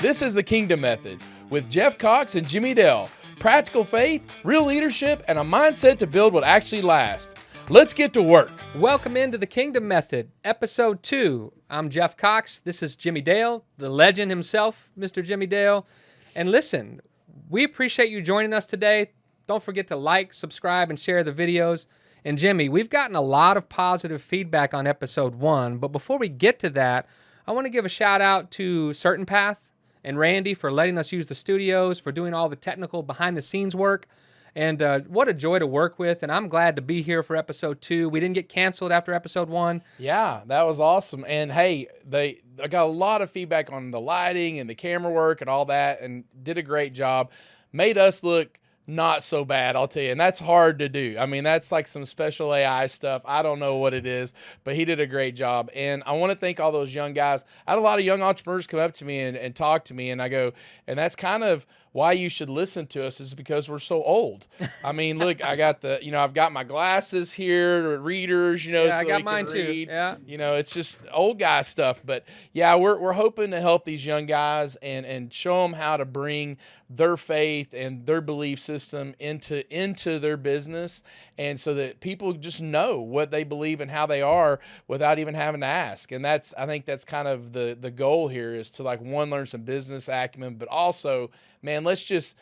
This is the Kingdom Method with Jeff Cox and Jimmie Dale. Practical faith, real leadership, and a mindset to build what actually lasts. Let's get to work. Welcome into the Kingdom Method, Episode 2. I'm Jeff Cox. This is Jimmie Dale, the legend himself, Mr. Jimmie Dale. And listen, we appreciate you joining us today. Don't forget to like, subscribe, and share the videos. And Jimmie, we've gotten a lot of positive feedback on Episode 1, but before we get to that, I want to give a shout out to Certain Path and Randy for letting us use the studios, for doing all the technical behind-the-scenes work. And what a joy to work with, and I'm glad to be here for Episode 2. We didn't get canceled after Episode 1. Yeah, that was awesome. And hey, I got a lot of feedback on the lighting and the camera work and all that, and did a great job. Made us look not so bad, I'll tell you. And that's hard to do. I mean, that's like some special AI stuff. I don't know what it is, but he did a great job. And I want to thank all those young guys. I had a lot of young entrepreneurs come up to me and talk to me, and I go, and that's kind of why you should listen to us, is because we're so old. I mean, look, I got I've got my glasses here, readers, Yeah, so I got they mine can too. read. Yeah. It's just old guy stuff. But yeah, we're hoping to help these young guys and show them how to bring their faith and their belief system into their business, and so that people just know what they believe and how they are without even having to ask. And I think that's kind of the goal here, is to learn some business acumen, but also, man, let's just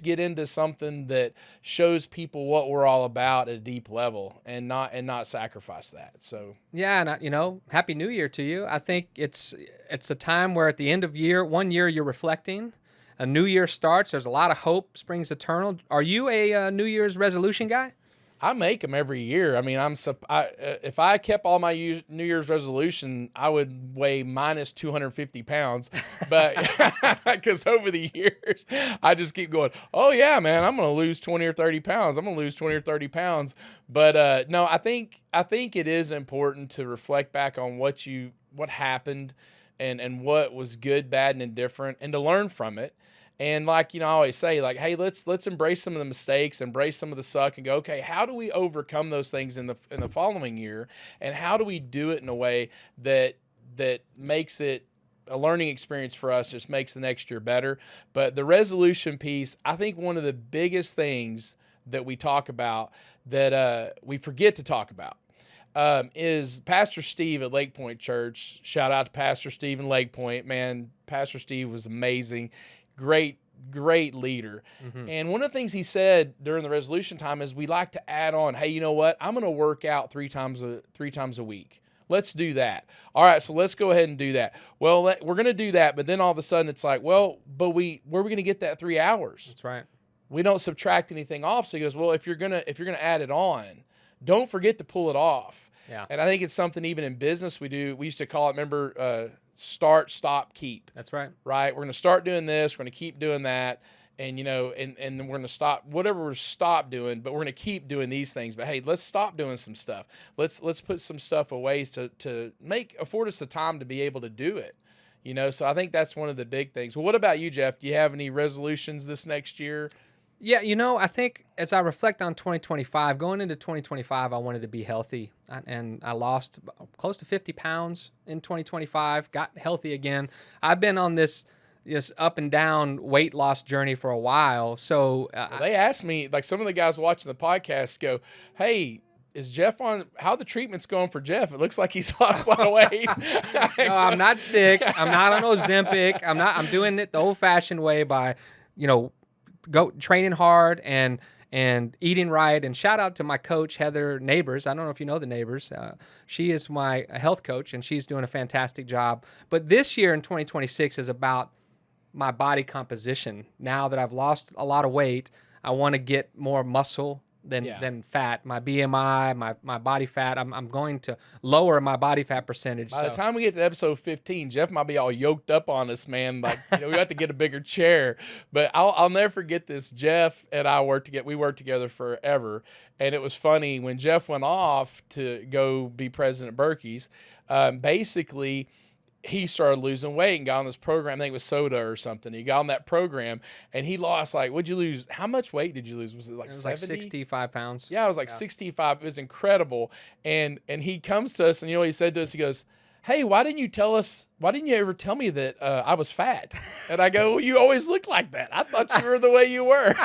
get into something that shows people what we're all about at a deep level, and not sacrifice that. So Yeah, and Happy New Year to you. I think it's a time where at the end of one year you're reflecting. A new year starts. There's a lot of hope springs eternal. Are you a New Year's resolution guy? I make them every year. I mean, if I kept all my New Year's resolution, I would weigh minus 250 pounds. But because over the years, I just keep going, oh yeah, man, I'm going to lose 20 or 30 pounds. I'm going to lose 20 or 30 pounds. But no, I think it is important to reflect back on what happened and what was good, bad, and indifferent, and to learn from it. And I always say, hey, let's embrace some of the mistakes, embrace some of the suck, and go, okay, how do we overcome those things in the following year, and how do we do it in a way that makes it a learning experience for us, just makes the next year better. But the resolution piece, I think one of the biggest things that we talk about that we forget to talk about is Pastor Steve at Lake Point Church. Shout out to Pastor Steve in Lake Point. Man, Pastor Steve was amazing. Great leader. Mm-hmm. And one of the things he said during the resolution time is we like to add on, hey, you know what? I'm going to work out three times a week. Let's do that. All right, so let's go ahead and do that. Well, we're going to do that, but then all of a sudden it's like, well, but where are we going to get that 3 hours? That's right. We don't subtract anything off. So he goes, well, if you're gonna add it on, don't forget to pull it off. Yeah. And I think it's something even in business we do. We used to call it, remember, start, stop, keep. That's right. Right? We're going to start doing this. We're going to keep doing that. And, and we're going to stop whatever we're doing, but we're going to keep doing these things. But hey, let's stop doing some stuff. Let's put some stuff away to afford us the time to be able to do it. So I think that's one of the big things. Well, what about you, Jeff? Do you have any resolutions this next year? Yeah, I think as I reflect on 2025, going into 2025, I wanted to be healthy. And I lost close to 50 pounds in 2025, got healthy again. I've been on this up and down weight loss journey for a while. So they asked me, some of the guys watching the podcast go, hey, is Jeff on? How the treatment's going for Jeff? It looks like he's lost a lot of weight. No, I'm not sick. I'm not on Ozempic. I'm doing it the old-fashioned way by, go training hard and eating right. And shout out to my coach, Heather Neighbors. I don't know if you know the Neighbors. She is my health coach, and she's doing a fantastic job. But this year in 2026 is about my body composition. Now that I've lost a lot of weight, I want to get more muscle than fat. My BMI, my body fat, I'm going to lower my body fat percentage. By the time we get to episode 15, Jeff might be all yoked up on us, man. We have to get a bigger chair. But I'll never forget this. Jeff and I worked together forever. And it was funny when Jeff went off to go be president of Berkey's, basically he started losing weight and got on this program. I think it was soda or something. He got on that program and he lost what'd you lose? How much weight did you lose? Was it like 70? Like 65 pounds. Yeah, it was like 65. It was incredible. And he comes to us and what he said to us, he goes, hey, why didn't you ever tell me that I was fat? And I go, well, you always look like that. I thought you were the way you were.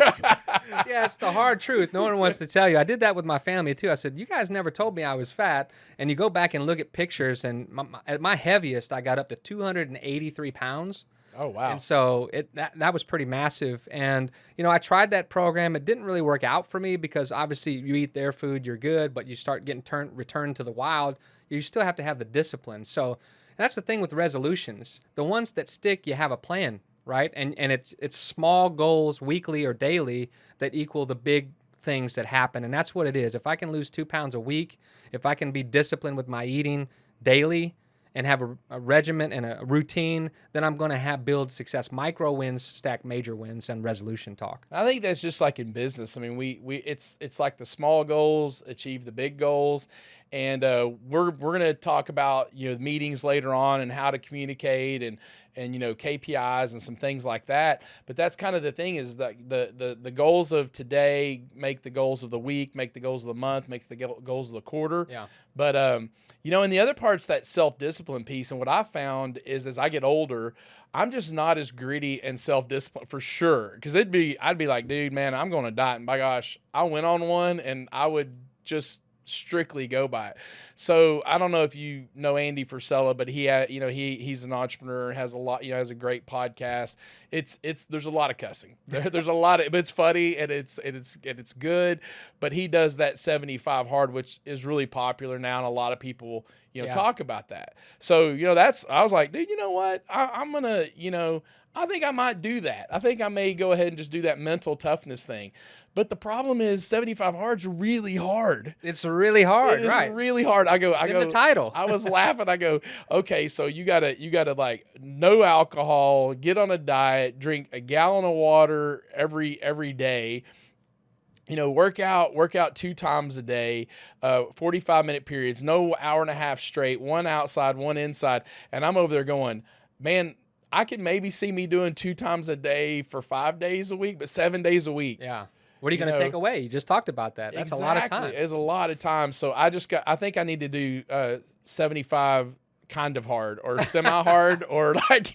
Yeah, it's the hard truth. No one wants to tell you. I did that with my family too. I said, you guys never told me I was fat. And you go back and look at pictures, and at my heaviest, I got up to 283 pounds. Oh, wow. And so that was pretty massive. And, I tried that program. It didn't really work out for me because obviously you eat their food, you're good, but you start getting returned to the wild. You still have to have the discipline. So that's the thing with resolutions. The ones that stick, you have a plan, right? And it's small goals weekly or daily that equal the big things that happen. And that's what it is. If I can lose 2 pounds a week, if I can be disciplined with my eating daily, and have a regimen and a routine, then I'm going to build success. Micro wins stack major wins and resolution talk. I think that's just like in business. I mean, it's like the small goals achieve the big goals, and we're going to talk about meetings later on and how to communicate and KPIs and some things like that. But that's kind of the thing is that the goals of today make the goals of the week, make the goals of the month, makes the goals of the quarter. Yeah. But and the other part's that self-discipline piece. And what I found is as I get older, I'm just not as gritty and self-disciplined for sure. Because I'd be like, dude, man, I'm going to diet. And by gosh, I went on one and I would just strictly go by it. So I don't know if you know Andy Frisella, but he's an entrepreneur, has a lot, has a great podcast. There's a lot of cussing. There's a lot of, but it's funny and it's good. But he does that 75 hard, which is really popular now, and a lot of people talk about that. So I was like, dude, you know what? I'm gonna I think I might do that. I think I may go ahead and just do that mental toughness thing. But the problem is 75 hard's really hard. It's really hard, right? It's really hard. I go in the title. I was laughing. I go, okay, so you gotta like no alcohol, get on a diet, drink a gallon of water every day. Work out 2 times a day, 45-minute periods, no hour and a half straight, one outside, one inside. And I'm over there going, man, I can maybe see me doing 2 times a day for 5 days a week, but 7 days a week. Yeah. What are you going to take away? You just talked about that. That's exactly. A lot of time. It's a lot of time. So I think I need to do 75 kind of hard or semi-hard or like,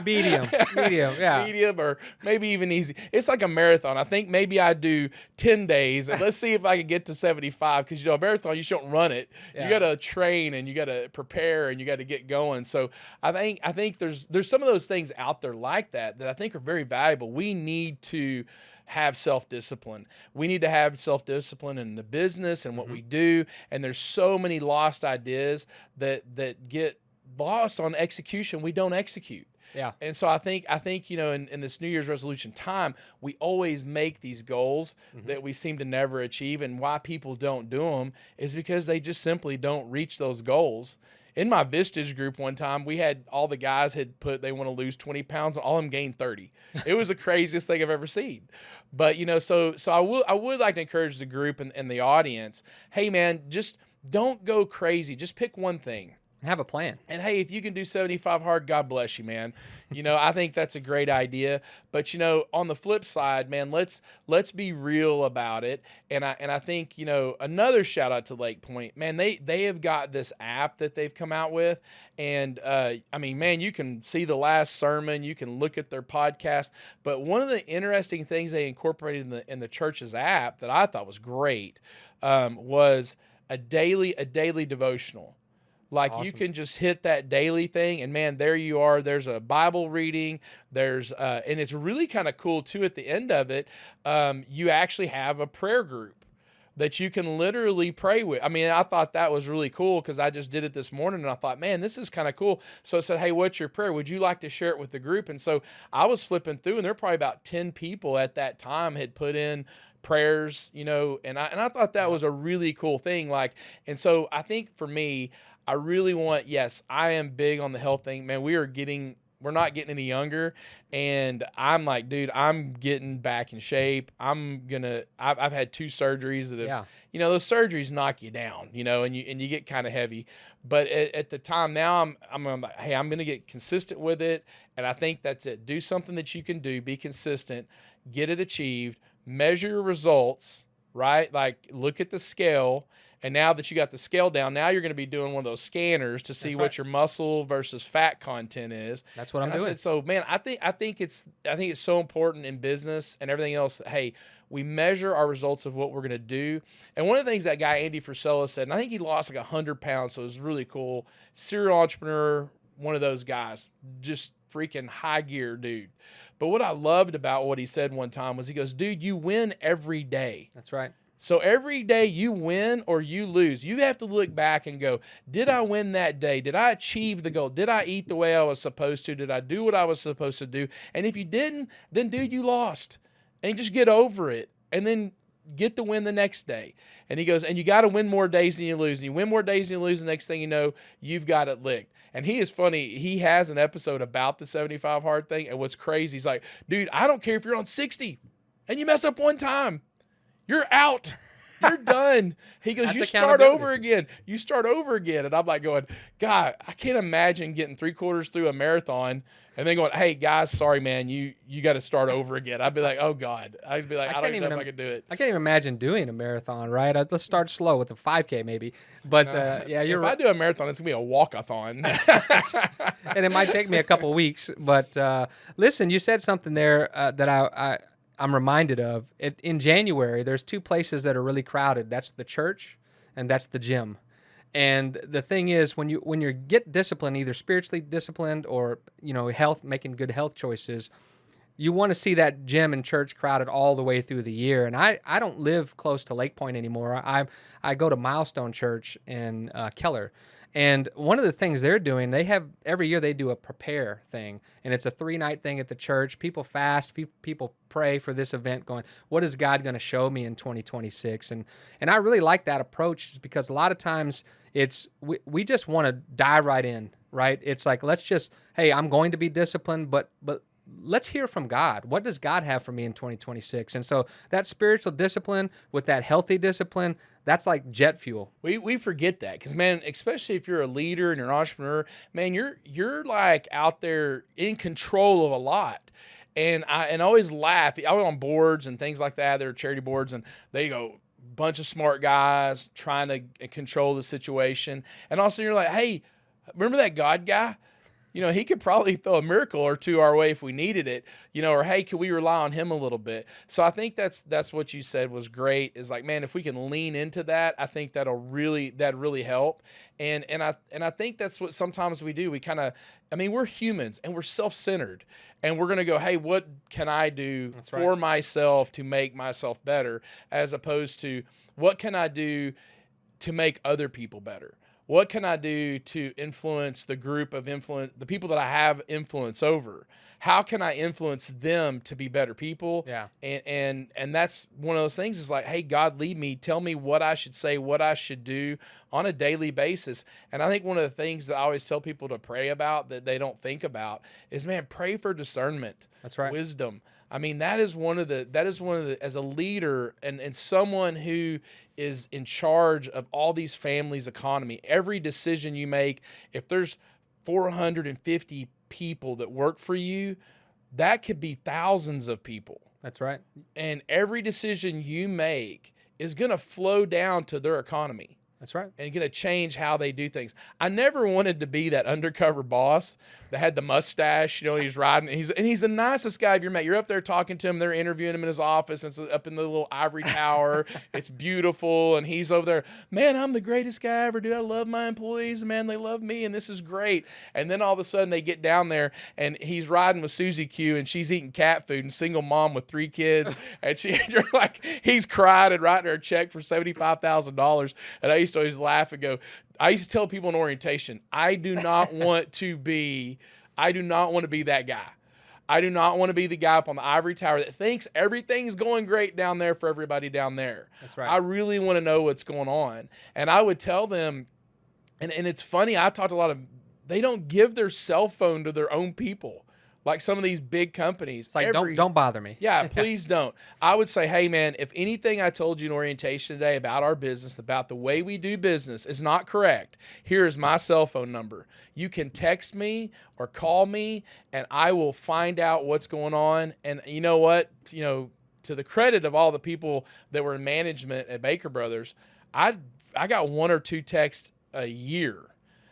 medium, yeah. Medium or maybe even easy. It's like a marathon. I think maybe I do 10 days and let's see if I can get to 75 because, a marathon, you shouldn't run it. Yeah. You got to train and you got to prepare and you got to get going. So I think there's some of those things out there like that I think are very valuable. We need to have self-discipline. We need to have self-discipline in the business and what we do. And there's so many lost ideas that get lost on execution. We don't execute. Yeah. And so I think in this New Year's resolution time, we always make these goals that we seem to never achieve. And why people don't do them is because they just simply don't reach those goals. In my Vistage group one time, we had all the guys had put they want to lose 20 pounds, and all of them gained 30. It was the craziest thing I've ever seen. But so I would like to encourage the group and the audience, hey man, just don't go crazy. Just pick one thing. Have a plan. And hey, if you can do 75 hard, God bless you, man. I think that's a great idea. But on the flip side, man, let's be real about it. And I think another shout out to Lake Point, man. They have got this app that they've come out with, and man, you can see the last sermon, you can look at their podcast. But one of the interesting things they incorporated in the church's app that I thought was great was a daily devotional. Like awesome. You can just hit that daily thing and man, there you are. There's a Bible reading. There's and it's really kind of cool too. At the end of it, you actually have a prayer group that you can literally pray with. I mean, I thought that was really cool because I just did it this morning and I thought, man, this is kind of cool. So I said, hey, what's your prayer? Would you like to share it with the group? And so I was flipping through and there were probably about 10 people at that time had put in prayers, and I thought that was a really cool thing. And so I think for me, I really yes, I am big on the health thing, man. We're not getting any younger. And I'm like, dude, I'm getting back in shape. I've had 2 surgeries that have, those surgeries knock you down, and you get kind of heavy. But at the time now I'm like, hey, I'm going to get consistent with it. And I think that's it. Do something that you can do, be consistent, get it achieved, measure your results, right? Like look at the scale. And now that you got the scale down, now you're going to be doing one of those scanners to see what your muscle versus fat content is. That's what I'm doing. doing. I said, so man, I think it's so important in business and everything else that, hey, we measure our results of what we're going to do. And one of the things that guy Andy Frisella said, and I think he lost like 100 pounds, so it was really cool. Serial entrepreneur, one of those guys, just freaking high gear dude. But what I loved about what he said one time was he goes, dude, you win every day. That's right. So every day you win or you lose, you have to look back and go, did I win that day? Did I achieve the goal? Did I eat the way I was supposed to? Did I do what I was supposed to do? And if you didn't, then dude, you lost. And just get over it. And then get the win the next day. And he goes, and you got to win more days than you lose. And you win more days than you lose. The next thing you know, you've got it licked. And he is funny. He has an episode about the 75 hard thing. And what's crazy, he's like, dude, I don't care if you're on 60 and you mess up one time. You're out. You're done. He goes, you start over again. You start over again. And I'm like going, God, I can't imagine getting 3/4 through a marathon and then going, hey, guys, sorry, man, you got to start over again. I'd be like, oh, God. I'd be like, I don't even know if I could do it. I can't even imagine doing a marathon, right? Let's start slow with a 5K maybe. But, yeah, you're right. If I do a marathon, it's going to be a walk-a-thon. And it might take me a couple weeks. But, listen, you said something there that I'm reminded of. In January, there's two places that are really crowded. That's the church and that's the gym. And the thing is, when you get disciplined, either spiritually disciplined or, making good health choices, you want to see that gym and church crowded all the way through the year. And I don't live close to Lake Point anymore. I go to Milestone Church in Keller. And one of the things they're doing, every year they do a prepare thing, and it's a 3-night thing at the church. People fast, people pray for this event going, what is God going to show me in 2026? And I really like that approach because a lot of times we just want to dive right in, right? It's like, hey, I'm going to be disciplined, but let's hear from God. What does God have for me in 2026? And so that spiritual discipline with that healthy discipline, that's like jet fuel. We forget that because, man, especially if you're a leader and you're an entrepreneur, man, you're like out there in control of a lot. And I always laugh. I was on boards and things like that. There are charity boards, and they go, bunch of smart guys trying to control the situation. And also you're like, hey, remember that God guy? He could probably throw a miracle or two our way if we needed it, or hey, can we rely on him a little bit? So I think that's what you said was great, is like, man, if we can lean into that, I think that'd really help. And I think that's what sometimes we do. We we're humans and we're self-centered, and we're going to go, hey, what can I do for myself to make myself better, as opposed to what can I do to make other people better? What can I do to influence the people that I have influence over? How can I influence them to be better people? Yeah. And that's one of those things, is like, hey, God, lead me. Tell me what I should say, what I should do on a daily basis. And I think one of the things that I always tell people to pray about that they don't think about is, man, pray for discernment. That's right. Wisdom. That is one of the, as a leader and someone who is in charge of all these families' economy, every decision you make, if there's 450 people that work for you, that could be thousands of people. That's right. And every decision you make is going to flow down to their economy. That's right. And going to change how they do things. I never wanted to be that undercover boss that had the mustache, he's riding, and he's the nicest guy you've met. You're up there talking to him, they're interviewing him in his office, and it's up in the little ivory tower. It's beautiful, and he's over there, man, I'm the greatest guy ever, dude. I love my employees, man, they love me, and this is great. And then all of a sudden they get down there, and he's riding with Susie Q, and she's eating cat food, and single mom with 3 kids, and you're like, he's crying and writing her a check for $75,000, and I used to always laugh and go, I used to tell people in orientation, I do not want to be that guy. I do not want to be the guy up on the ivory tower that thinks everything's going great down there for everybody down there. That's right. I really want to know what's going on. And I would tell them, and it's funny, I talked to they don't give their cell phone to their own people. Like some of these big companies. It's like, don't bother me. Yeah, please don't. I would say, hey, man, if anything I told you in orientation today about our business, about the way we do business is not correct, here is my cell phone number. You can text me or call me, and I will find out what's going on. And you know what? to the credit of all the people that were in management at Baker Brothers, I got 1 or 2 texts a year.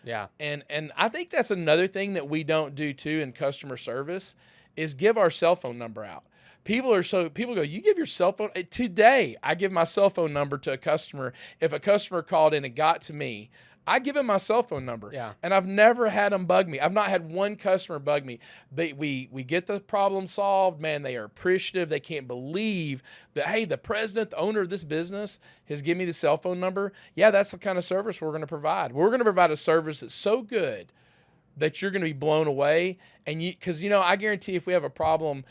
Yeah. And I think that's another thing that we don't do too in customer service is give our cell phone number out. People go, you give your cell phone? Today, I give my cell phone number to a customer. If a customer called in and got to me, I give him my cell phone number. Yeah. And I've never had them bug me. I've not had one customer bug me. We get the problem solved. Man, they are appreciative. They can't believe that, hey, the president, the owner of this business has given me the cell phone number. Yeah, that's the kind of service we're going to provide. We're going to provide a service that's so good that you're going to be blown away. And because, I guarantee if we have a problem,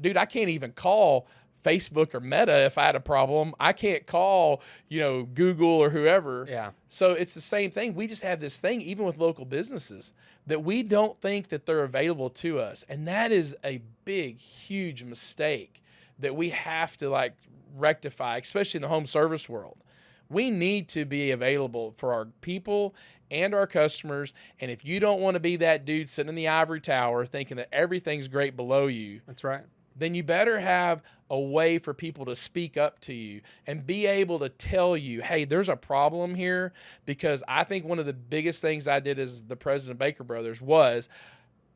dude, I can't even call Facebook or Meta if I had a problem. I can't call, Google or whoever. Yeah. So it's the same thing. We just have this thing, even with local businesses, that we don't think that they're available to us. And that is a big, huge mistake that we have to rectify, especially in the home service world. We need to be available for our people and our customers. And if you don't want to be that dude sitting in the ivory tower thinking that everything's great below you, That's right. then you better have a way for people to speak up to you and be able to tell you, hey, there's a problem here. Because I think one of the biggest things I did as the president of Baker Brothers was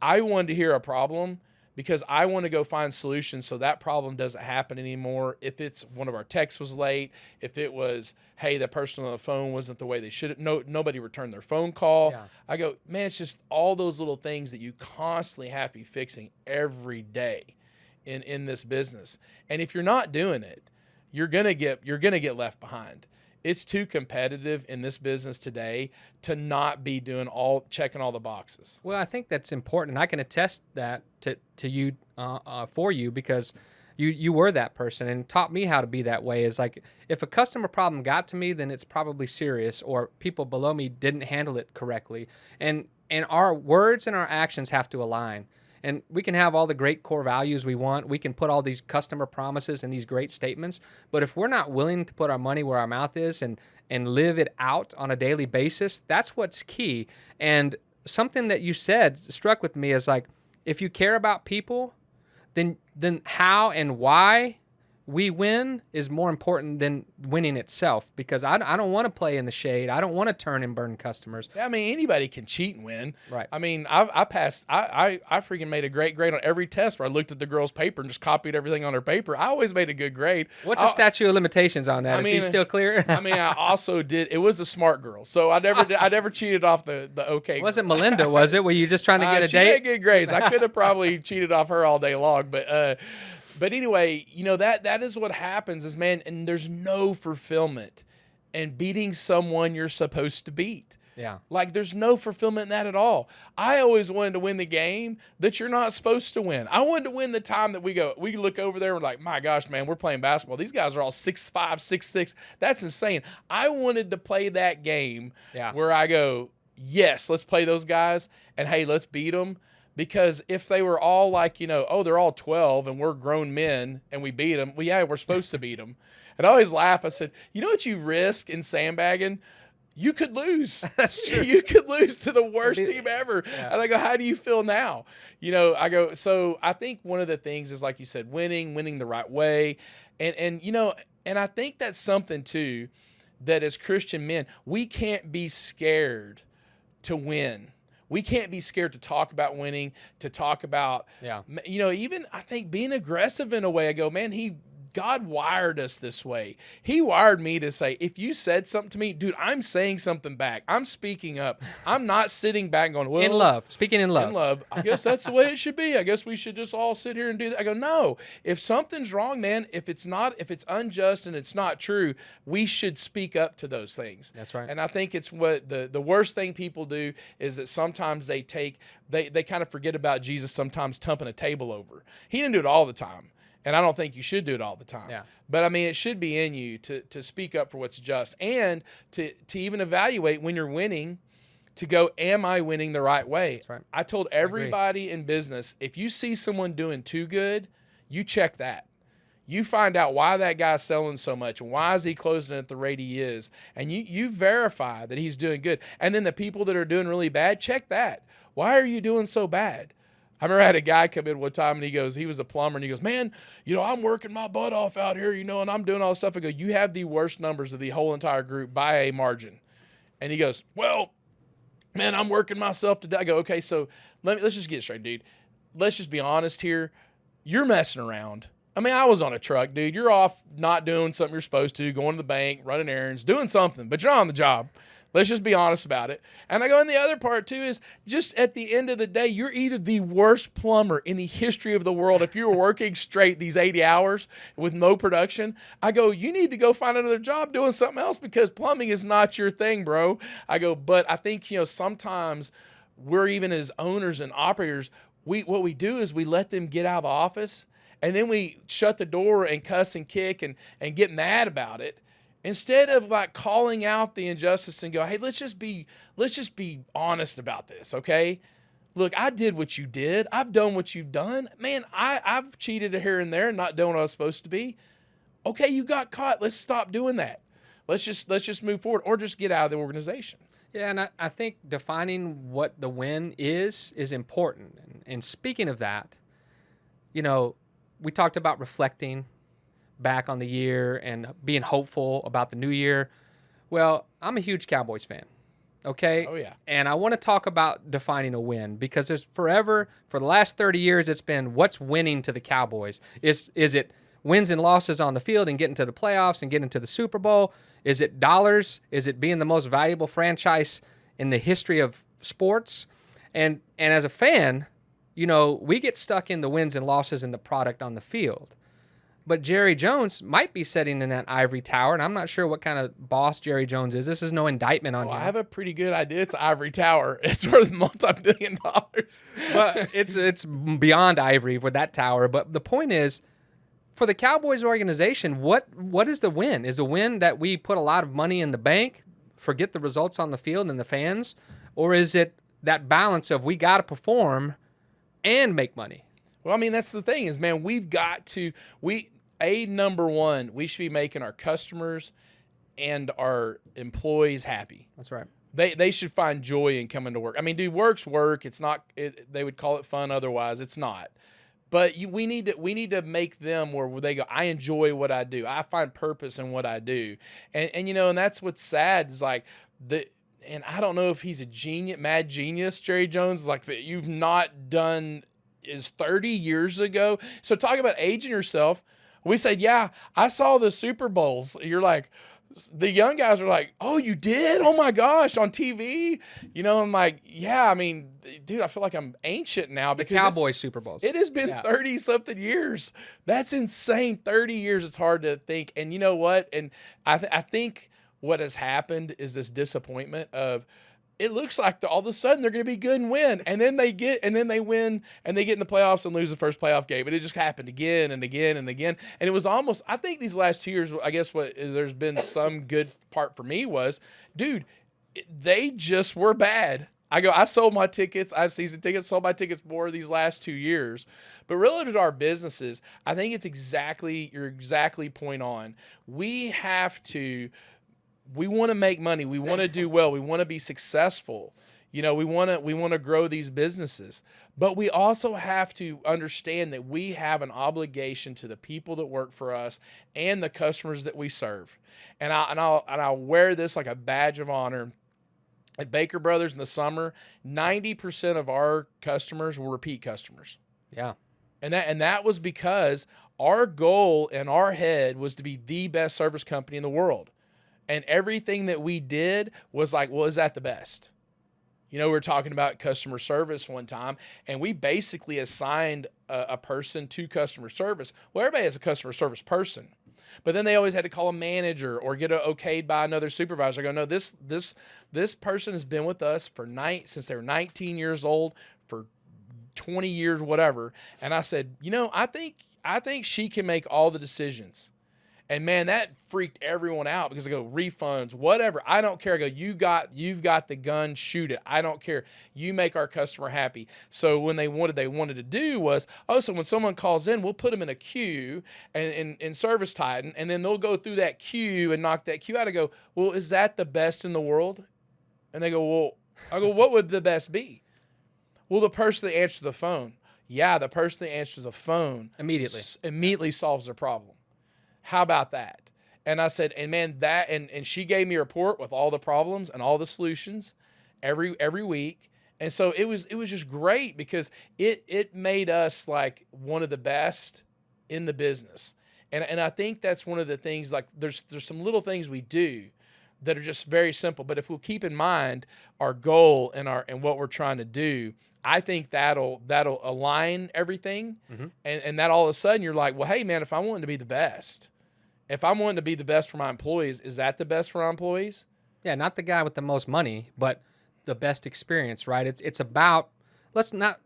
I wanted to hear a problem because I want to go find solutions so that problem doesn't happen anymore. If it's one of our texts was late, if it was, hey, the person on the phone wasn't the way they should have, nobody returned their phone call. Yeah. I go, man, it's just all those little things that you constantly have to be fixing every day in this business. And if you're not doing it, you're gonna get left behind. It's too competitive in this business today to not be checking all the boxes. Well, I think that's important. I can attest that to you for you because you were that person and taught me how to be that way. Is like if a customer problem got to me, then it's probably serious, or people below me didn't handle it correctly. And our words and our actions have to align. And we can have all the great core values we want. We can put all these customer promises and these great statements. But if we're not willing to put our money where our mouth is and live it out on a daily basis, that's what's key. And something that you said struck with me is like, if you care about people, then how and why we win is more important than winning itself, because I don't want to play in the shade. I don't want to turn and burn customers. I mean, anybody can cheat and win. Right. I mean, I passed. I freaking made a great grade on every test where I looked at the girl's paper and just copied everything on her paper. I always made a good grade. What's the statute of limitations on that? Is he still clear? I mean, I also did. It was a smart girl, so I never cheated off the okay. It wasn't Melinda, was it? Were you just trying to get a she date? Made good grades. I could have probably cheated off her all day long, but anyway, that is what happens is, man, and there's no fulfillment in beating someone you're supposed to beat. Yeah. Like there's no fulfillment in that at all. I always wanted to win the game that you're not supposed to win. I wanted to win the time that we look over there and we're like, my gosh, man, we're playing basketball. These guys are all 6'5", 6'6". That's insane. I wanted to play that game where I go, yes, let's play those guys and hey, let's beat them. Because if they were all like, they're all 12 and we're grown men and we beat them, well, yeah, we're supposed to beat them. And I always laugh. I said, you know what you risk in sandbagging? You could lose. That's true. You could lose to the worst team ever. Yeah. And I go, how do you feel now? So I think one of the things is, like you said, winning the right way. And I think that's something too, that as Christian men, we can't be scared to win. We can't be scared to talk about winning, to talk about, even I think being aggressive in a way. I go, man, God wired us this way. He wired me to say, if you said something to me, dude, I'm saying something back. I'm speaking up. I'm not sitting back and going, well. In love. Speaking in love. In love. I guess that's the way it should be. I guess we should just all sit here and do that. I go, no. If something's wrong, man, if it's unjust and it's not true, we should speak up to those things. That's right. And I think it's what the worst thing people do is that sometimes they kind of forget about Jesus sometimes tumping a table over. He didn't do it all the time. And I don't think you should do it all the time. Yeah. But, I mean, it should be in you to speak up for what's just and to even evaluate when you're winning to go, am I winning the right way? That's right. I told everybody in business, if you see someone doing too good, you check that. You find out why that guy's selling so much and why is he closing at the rate he is. And you verify that he's doing good. And then the people that are doing really bad, check that. Why are you doing so bad? I remember I had a guy come in one time and he was a plumber and he goes, man, I'm working my butt off out here, and I'm doing all this stuff. I go, you have the worst numbers of the whole entire group by a margin. And he goes, well, man, I'm working myself to death. I go, okay, so let's just get straight, dude. Let's just be honest here. You're messing around. I mean, I was on a truck, dude. You're off not doing something you're supposed to, going to the bank, running errands, doing something, but you're on the job. Let's just be honest about it. And I go, and the other part too is just at the end of the day, you're either the worst plumber in the history of the world. If you were working straight these 80 hours with no production, I go, you need to go find another job doing something else because plumbing is not your thing, bro. I go, but I think, sometimes we're even as owners and operators, what we do is we let them get out of the office and then we shut the door and cuss and kick and get mad about it. Instead of like calling out the injustice and go, hey, let's just be honest about this, okay? Look, I did what you did. I've done what you've done. Man, I've cheated here and there and not doing what I was supposed to be. Okay, you got caught. Let's stop doing that. Let's just move forward or just get out of the organization. Yeah, and I think defining what the win is important. And speaking of that, we talked about reflecting back on the year and being hopeful about the new year. Well, I'm a huge Cowboys fan. Okay. Oh yeah. And I want to talk about defining a win because there's for the last 30 years, it's been what's winning to the Cowboys. Is it wins and losses on the field and getting to the playoffs and getting to the Super Bowl? Is it dollars? Is it being the most valuable franchise in the history of sports? And as a fan, we get stuck in the wins and losses in the product on the field. But Jerry Jones might be sitting in that ivory tower, and I'm not sure what kind of boss Jerry Jones is. This is no indictment on him. I have a pretty good idea. It's ivory tower. It's worth multi-billion dollars. Well, it's beyond ivory for that tower. But the point is, for the Cowboys organization, what is the win? Is the win that we put a lot of money in the bank, forget the results on the field and the fans? Or is it that balance of we got to perform and make money? Well, I mean, that's the thing is, man, we've got to number one, we should be making our customers and our employees happy. That's right. They should find joy in coming to work. I mean, dude, work's work. It's not. They would call it fun otherwise. It's not. But we need to make them where they go, I enjoy what I do. I find purpose in what I do. And and that's what's sad is like and I don't know if he's a mad genius, Jerry Jones, like that you've not done is 30 years ago. So talk about aging yourself. We said, yeah, I saw the Super Bowls. You're like, the young guys are like, oh, you did? Oh my gosh, on TV? I'm like, yeah, I mean, dude, I feel like I'm ancient now because the Cowboys Super Bowls. It has been 30 something years. That's insane. 30 years. It's hard to think. And you know what? And I think what has happened is this disappointment of, it looks like all of a sudden they're going to be good and win. And then they win and they get in the playoffs and lose the first playoff game. And it just happened again and again and again. And it was almost, I think these last 2 years, I guess there's been some good part for me was, dude, they just were bad. I sold my tickets. I have season tickets, sold my tickets more these last 2 years. But relative to our businesses, I think you're exactly point on. We want to make money. We want to do well. We want to be successful. We want to grow these businesses. But we also have to understand that we have an obligation to the people that work for us and the customers that we serve. And I'll wear this like a badge of honor. At Baker Brothers in the summer, 90% of our customers were repeat customers. Yeah. And that was because our goal in our head was to be the best service company in the world. And everything that we did was like, well, is that the best? We were talking about customer service one time, and we basically assigned a person to customer service. Well, everybody has a customer service person, but then they always had to call a manager or get okayed by another supervisor. I go, no, this person has been with us since they were 19 years old, for 20 years, whatever. And I said, I think she can make all the decisions. And man, that freaked everyone out because I go, refunds, whatever. I don't care. I go, you've got the gun, shoot it. I don't care. You make our customer happy. So when they wanted to do was, so when someone calls in, we'll put them in a queue and in Service Titan, and then they'll go through that queue and knock that queue out. I go, well, is that the best in the world? And they go, well, I go, what would the best be? Well, the person that answers the phone. Yeah, the person that answers the phone immediately solves their problem. How about that? And I said, and man, and she gave me a report with all the problems and all the solutions every week. And so it was just great because it made us like one of the best in the business. And I think that's one of the things, like there's some little things we do that are just very simple. But if we'll keep in mind our goal and what we're trying to do, I think that'll align everything. And that all of a sudden you're like, well, hey man, if I'm wanting to be the best, if I'm wanting to be the best for my employees, is that the best for our employees? Yeah, not the guy with the most money, but the best experience, right? It's about, let's not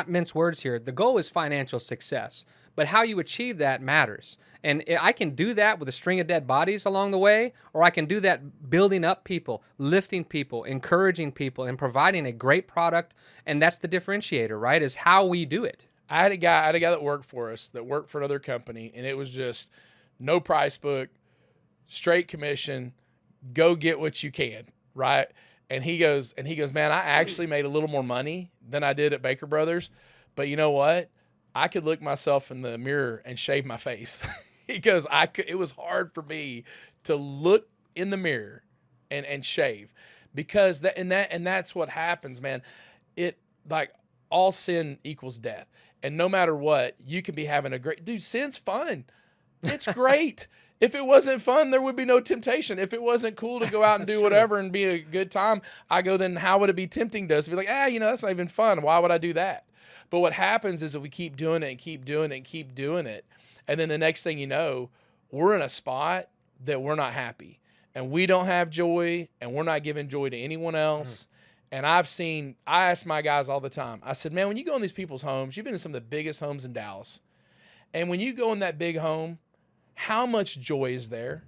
mince words here. The goal is financial success, but how you achieve that matters. And I can do that with a string of dead bodies along the way, or I can do that building up people, lifting people, encouraging people, and providing a great product. And that's the differentiator, right? Is how we do it. I had a guy that worked for us, that worked for another company, and it was just no price book, straight commission, go get what you can, right? And he goes, man, I actually made a little more money than I did at Baker Brothers, but you know what? I could look myself in the mirror and shave my face. Because it was hard for me to look in the mirror and shave, because that's what happens, man. It, like, all sin equals death. And no matter what, you can be having a great, dude, sin's fun. It's great. If it wasn't fun, there would be no temptation. If it wasn't cool to go out and do whatever and be a good time, I go, then how would it be tempting to us to be like, that's not even fun. Why would I do that? But what happens is that we keep doing it and keep doing it and keep doing it. And then the next thing you know, we're in a spot that we're not happy, and we don't have joy, and we're not giving joy to anyone else. And I ask my guys all the time, I said, man, when you go in these people's homes, you've been in some of the biggest homes in Dallas. And when you go in that big home, how much joy is there?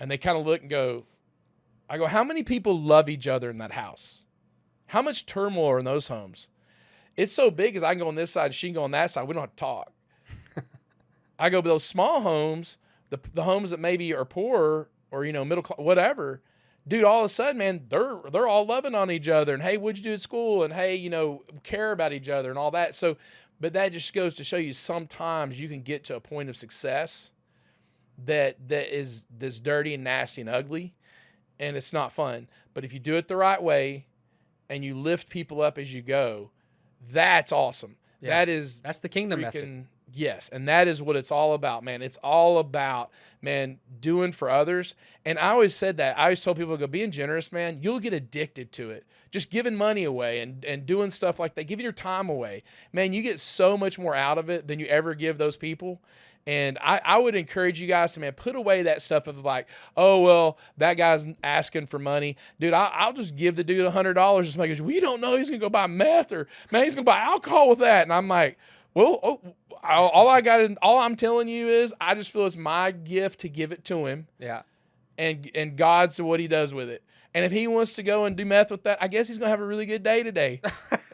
And they kind of look and go, how many people love each other in that house? How much turmoil are in those homes? It's so big because I can go on this side, she can go on that side. We don't have to talk. I go, but those small homes, the homes that maybe are poor or, middle class, whatever, dude, all of a sudden, man, they're all loving on each other. And hey, what'd you do at school? And hey, care about each other and all that. So, but that just goes to show you sometimes you can get to a point of success that is this dirty and nasty and ugly, and it's not fun. But if you do it the right way and you lift people up as you go, that's awesome. Yeah. That's the kingdom method. Yes, and that is what it's all about, man. It's all about, man, doing for others. And I always said that. I always told people, being generous, man, you'll get addicted to it. Just giving money away and doing stuff like that, giving your time away. Man, you get so much more out of it than you ever give those people. And I would encourage you guys to, man, put away that stuff of like, oh, well, that guy's asking for money. Dude, I'll just give the dude $100 just because we don't know he's going to go buy meth, or, man, he's going to buy alcohol with that. And I'm like, well, all I'm telling you is I just feel it's my gift to give it to him. Yeah. And God's what he does with it. And if he wants to go and do meth with that, I guess he's going to have a really good day today,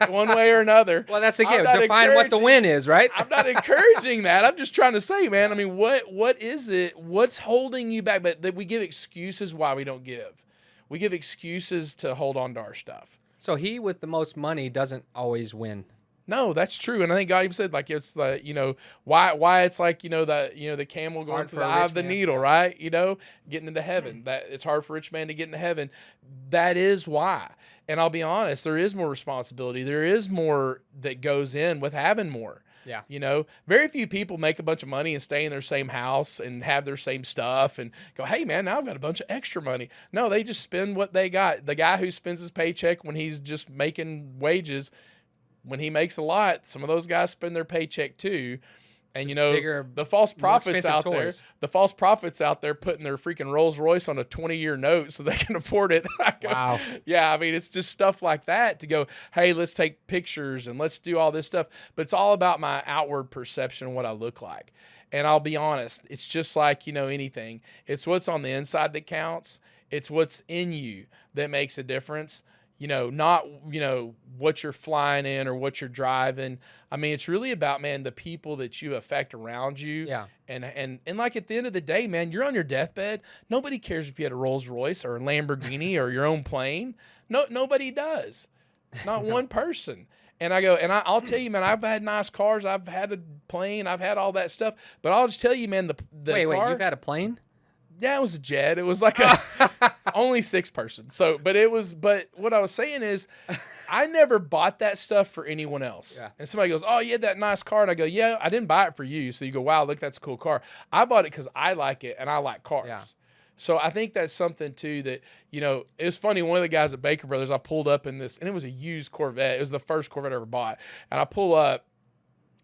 one way or another. Well, that's the gift. Define what the win is, right? I'm not encouraging that. I'm just trying to say, man, I mean, what is it? What's holding you back? But that we give excuses why we don't give. We give excuses to hold on to our stuff. So he with the most money doesn't always win. No, that's true. And I think God even said, like, it's the, why it's like, the camel going through the eye of the needle, right? Getting into heaven. That it's hard for a rich man to get into heaven. That is why. And I'll be honest, there is more responsibility. There is more that goes in with having more. Yeah. Very few people make a bunch of money and stay in their same house and have their same stuff and go, hey, man, now I've got a bunch of extra money. No, they just spend what they got. The guy who spends his paycheck when he's just making wages, when he makes a lot, some of those guys spend their paycheck too. And bigger, the false prophets out toys. there putting their freaking Rolls Royce on a 20-year note so they can afford it. Wow. Yeah, I mean, it's just stuff like that to go, hey, let's take pictures and let's do all this stuff. But it's all about my outward perception of what I look like. And I'll be honest, it's just like, anything. It's what's on the inside that counts. It's what's in you that makes a difference. Not, what you're flying in or what you're driving. I mean, it's really about, man, the people that you affect around you. Yeah. And like at the end of the day, man, you're on your deathbed. Nobody cares if you had a Rolls Royce or a Lamborghini or your own plane. No, nobody does. Not one person. And I go, and I'll tell you, man, I've had nice cars. I've had a plane. I've had all that stuff. But I'll just tell you, man, the Wait, car. you've had a plane? Yeah, it was a jet. It was like a only 6 person. So, but what I was saying is I never bought that stuff for anyone else. Yeah. And somebody goes, "Oh, you had that nice car." And I go, "Yeah, I didn't buy it for you." So you go, "Wow, look, that's a cool car." I bought it because I like it and I like cars. Yeah. So I think that's something too that, it was funny. One of the guys at Baker Brothers, I pulled up in this, and it was a used Corvette. It was the first Corvette I ever bought. And I pull up,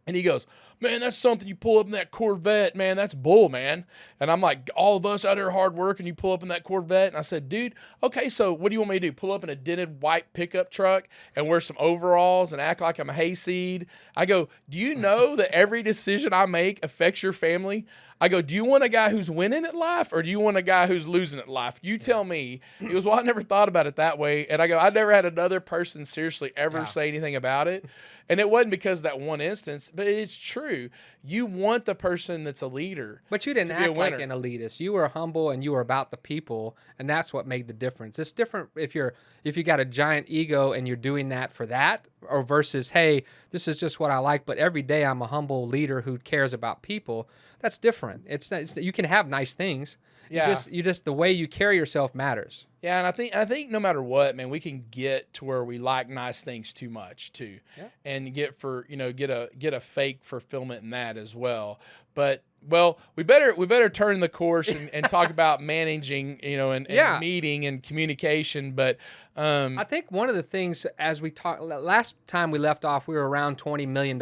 and he goes, "Man, that's something you pull up in that Corvette, man. That's bull, man." And I'm like, all of us out there hard work, and you pull up in that Corvette. And I said, "Dude, okay, so what do you want me to do? Pull up in a dented white pickup truck and wear some overalls and act like I'm a hayseed?" I go, "Do you know that every decision I make affects your family?" I go, "Do you want a guy who's winning at life, or do you want a guy who's losing at life? You tell me." He goes, "Well, I never thought about it that way." And I go, "I never had another person seriously ever say anything about it." And it wasn't because of that one instance, but it's true. You want the person that's a leader. But you didn't act like an elitist. You were humble and you were about the people, and that's what made the difference. It's different if you got a giant ego and you're doing that for that, or versus, hey, this is just what I like, but every day I'm a humble leader who cares about people. That's different. You can have nice things. Yeah. You just the way you carry yourself matters. Yeah, and I think no matter what, man, we can get to where we like nice things too much too, and get a fake fulfillment in that as well. But we better turn the course and talk about managing, and meeting and communication. But I think one of the things, as we talked last time we left off, we were around $20 million,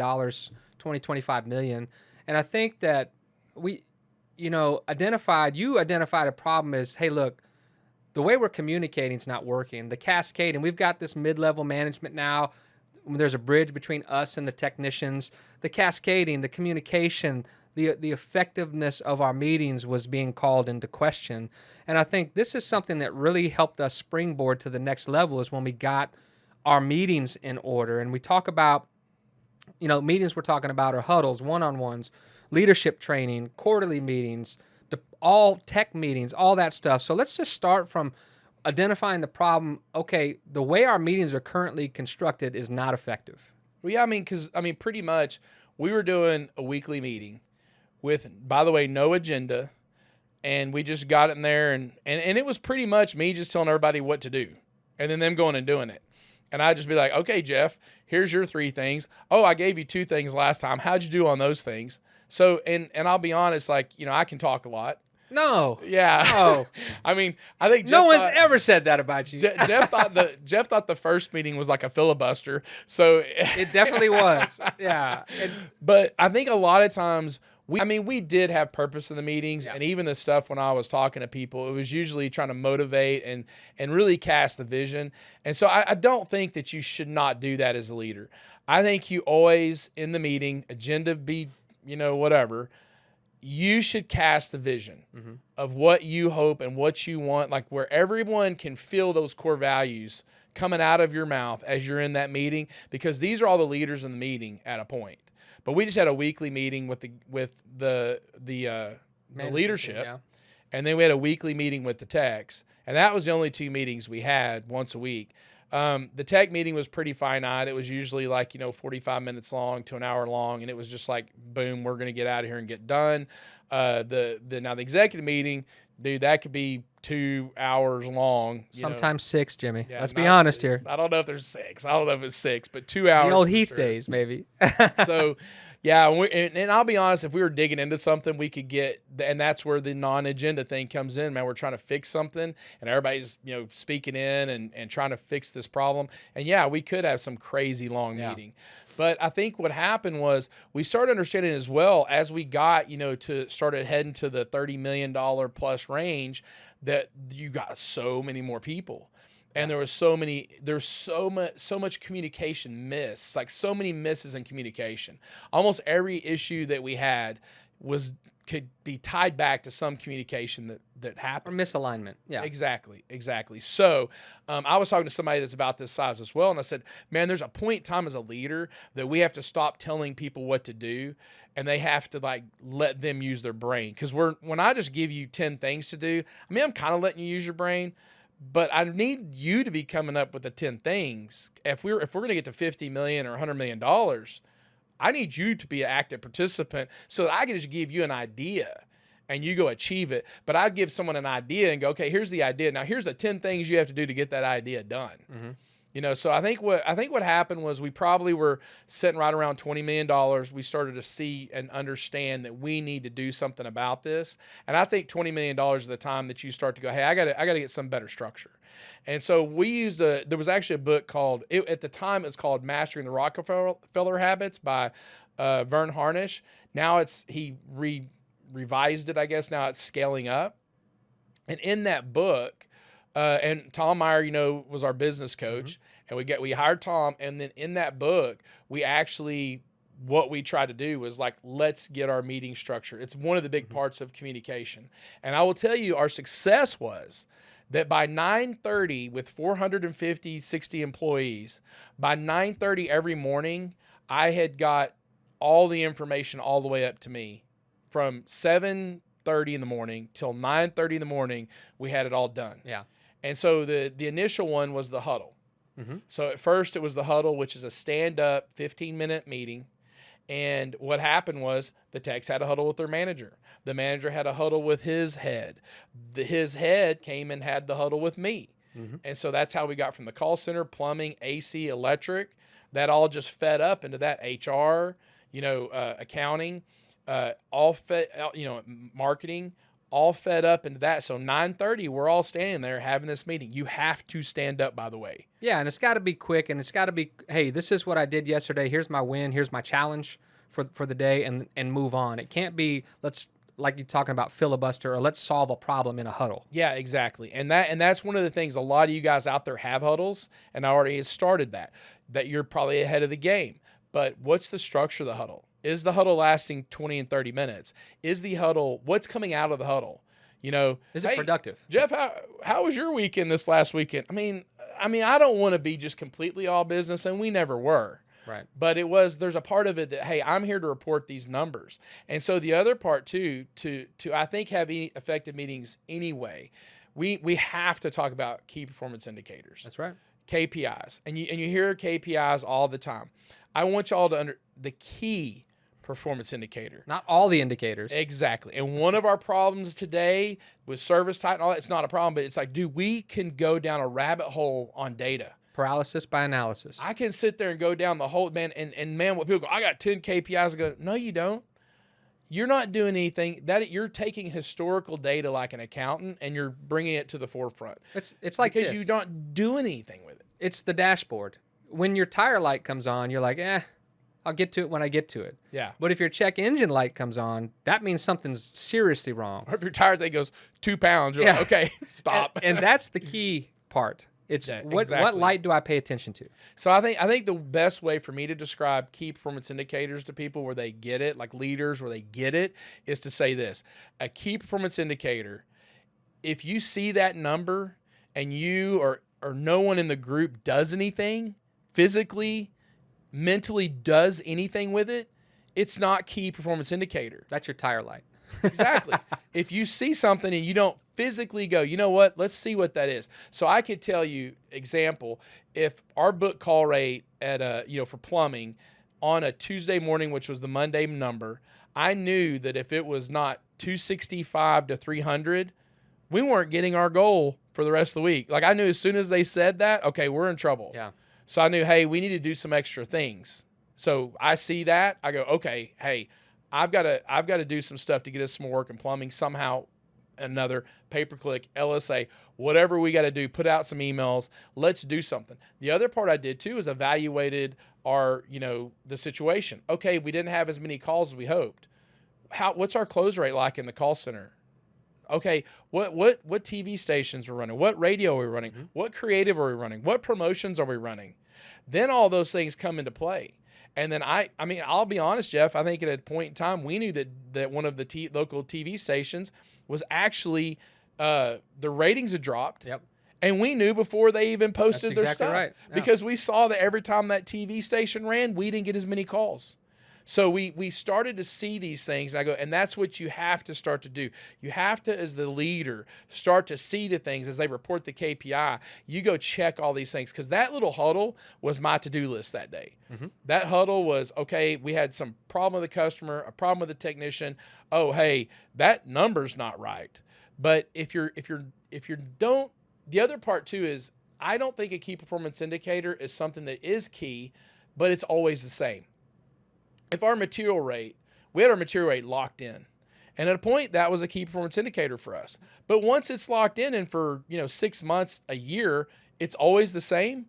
25 million, and I think that we, identified a problem as, hey, look, the way we're communicating is not working. The cascading, we've got this mid-level management now. There's a bridge between us and the technicians. The cascading, the communication, the effectiveness of our meetings was being called into question. And I think this is something that really helped us springboard to the next level, is when we got our meetings in order. And we talk about, meetings we're talking about are huddles, one-on-ones, leadership training, quarterly meetings, all tech meetings, all that stuff. So let's just start from identifying the problem. Okay, the way our meetings are currently constructed is not effective. Well, yeah, pretty much we were doing a weekly meeting with, by the way, no agenda, and we just got in there, and it was pretty much me just telling everybody what to do, and then them going and doing it. And I'd just be like, "Okay, Jeff, here's your 3 things. Oh, I gave you 2 things last time. How'd you do on those things?" So, and I'll be honest, like, I can talk a lot. No. Yeah. No. I think Jeff no one's ever said that about you. Jeff thought the first meeting was like a filibuster. So it definitely was. Yeah. But I think a lot of times we did have purpose in the meetings, and even the stuff when I was talking to people, it was usually trying to motivate and really cast the vision. And so I don't think that you should not do that as a leader. I think you always, in the meeting, agenda be, whatever, you should cast the vision of what you hope and what you want, like where everyone can feel those core values coming out of your mouth as you're in that meeting, because these are all the leaders in the meeting at a point. But we just had a weekly meeting with the leadership, and then we had a weekly meeting with the techs, and that was the only 2 meetings we had once a week. The tech meeting was pretty finite. It was usually like, 45 minutes long to an hour long. And it was just like, boom, we're going to get out of here and get done. Now the executive meeting, dude, that could be 2 hours long. Sometimes 6, Jimmy. Yeah, let's be honest 6. here. I don't know if there's 6. I don't know if it's 6, but 2 hours. The old Heath days, maybe. So, yeah, and I'll be honest, if we were digging into something, we could get, and that's where the non-agenda thing comes in, man. We're trying to fix something, and everybody's, speaking in and trying to fix this problem. And, yeah, we could have some crazy long meeting. But I think what happened was we started understanding as well as we got, started heading to the $30 million plus range, that you got so many more people. And there's so much communication miss, like so many misses in communication. Almost every issue that we had could be tied back to some communication that happened. Or misalignment. Yeah. Exactly. So I was talking to somebody that's about this size as well, and I said, man, there's a point in time as a leader that we have to stop telling people what to do, and they have to like let them use their brain. Because when I just give you 10 things to do, I'm kind of letting you use your brain. But I need you to be coming up with the 10 things. If we're going to get to 50 million or $100 million, I need you to be an active participant so that I can just give you an idea and you go achieve it. But I'd give someone an idea and go, okay, here's the idea. Now here's the 10 things you have to do to get that idea done. Mm-hmm. You know, so I think what happened was we probably were sitting right around $20 million. We started to see and understand that we need to do something about this. And I think $20 million is the time that you start to go, hey, I got to get some better structure. And so we used there was actually a book called, at the time it was called Mastering the Rockefeller Habits by Vern Harnish. Now he revised it, I guess. Now it's Scaling Up. And in that book, and Tom Meyer, you know, was our business coach, and we hired Tom. And then in that book, what we tried to do was like, let's get our meeting structure. It's one of the big parts of communication. And I will tell you, our success was that by 9:30 with 450, 60 employees, by 9:30 every morning, I had got all the information all the way up to me. From 7:30 in the morning till 9:30 in the morning, we had it all done. Yeah. And so the initial one was the huddle. Mm-hmm. So at first it was the huddle, which is a stand-up 15-minute meeting. And what happened was the techs had a huddle with their manager. The manager had a huddle with his head. His head came and had the huddle with me. Mm-hmm. And so that's how we got from the call center, plumbing, AC, electric. That all just fed up into that HR, accounting, all fed, marketing, all fed up into that. So 9:30, we're all standing there having this meeting. You have to stand up, by the way. Yeah, and it's got to be quick, and it's got to be, hey, this is what I did yesterday. Here's my win. Here's my challenge for the day, and move on. It can't be, like you're talking about, filibuster, or let's solve a problem in a huddle. Yeah, exactly. And that's one of the things a lot of you guys out there have huddles, and I already started that you're probably ahead of the game. But what's the structure of the huddle? Is the huddle lasting 20 and 30 minutes? Is the huddle, what's coming out of the huddle? Is it productive? Jeff, how was your weekend this last weekend? I mean, I don't want to be just completely all business, and we never were. Right. But there's a part of it that, hey, I'm here to report these numbers. And so the other part too, to I think have effective meetings anyway, we have to talk about key performance indicators. That's right. KPIs. And you hear KPIs all the time. I want y'all to the key performance indicator. Not all the indicators. Exactly. And one of our problems today with service type and all that, it's not a problem, but it's like, dude, we can go down a rabbit hole on data. Paralysis by analysis. I can sit there and go down the whole, man, and man, what people go, I got 10 KPIs. I go, no, you don't. You're not doing anything. You're taking historical data like an accountant, and you're bringing it to the forefront. It's like because you don't do anything with it. It's the dashboard. When your tire light comes on, you're like, I'll get to it when I get to it. Yeah. But if your check engine light comes on, that means something's seriously wrong. Or if your tire thing goes 2 pounds, you're like, okay, stop. And that's the key part. It's what light do I pay attention to? So I think the best way for me to describe key performance indicators to people where they get it, like leaders where they get it, is to say this. A key performance indicator, if you see that number and you or no one in the group does anything physically, mentally does anything with it, it's not key performance indicator. That's your tire light. Exactly. If you see something and you don't physically go, you know what, let's see what that is. So I could tell you, example, if our book call rate at for plumbing on a Tuesday morning, which was the Monday number, I knew that if it was not 265 to 300, we weren't getting our goal for the rest of the week. Like I knew as soon as they said that, okay, we're in trouble. Yeah. So I knew, hey, we need to do some extra things. So I see that, I go, okay, hey, I've got to do some stuff to get us some more work in plumbing somehow, another pay-per-click, LSA, whatever we got to do, put out some emails, let's do something. The other part I did too is evaluated our, the situation. Okay, we didn't have as many calls as we hoped. What's our close rate like in the call center? Okay, what TV stations we're running? What radio are we running? Mm-hmm. What creative are we running? What promotions are we running? Then all those things come into play. And then I'll be honest, Jeff, I think at a point in time, we knew that one of the local TV stations was actually, the ratings had dropped. Yep. And we knew before they even posted their stuff. Right. Yeah. Because we saw that every time that TV station ran, we didn't get as many calls. So we started to see these things, and I go, and that's what you have to start to do. You have to, as the leader, start to see the things as they report the KPI. You go check all these things, because that little huddle was my to-do list that day. That huddle was, okay, we had some problem with the customer, a problem with the technician. Oh, hey, that number's not right. But if you don't, the other part too is, I don't think a key performance indicator is something that is key, but it's always the same. If our material rate, we had our material rate locked in, and at a point that was a key performance indicator for us. But once it's locked in, and for 6 months, a year, it's always the same.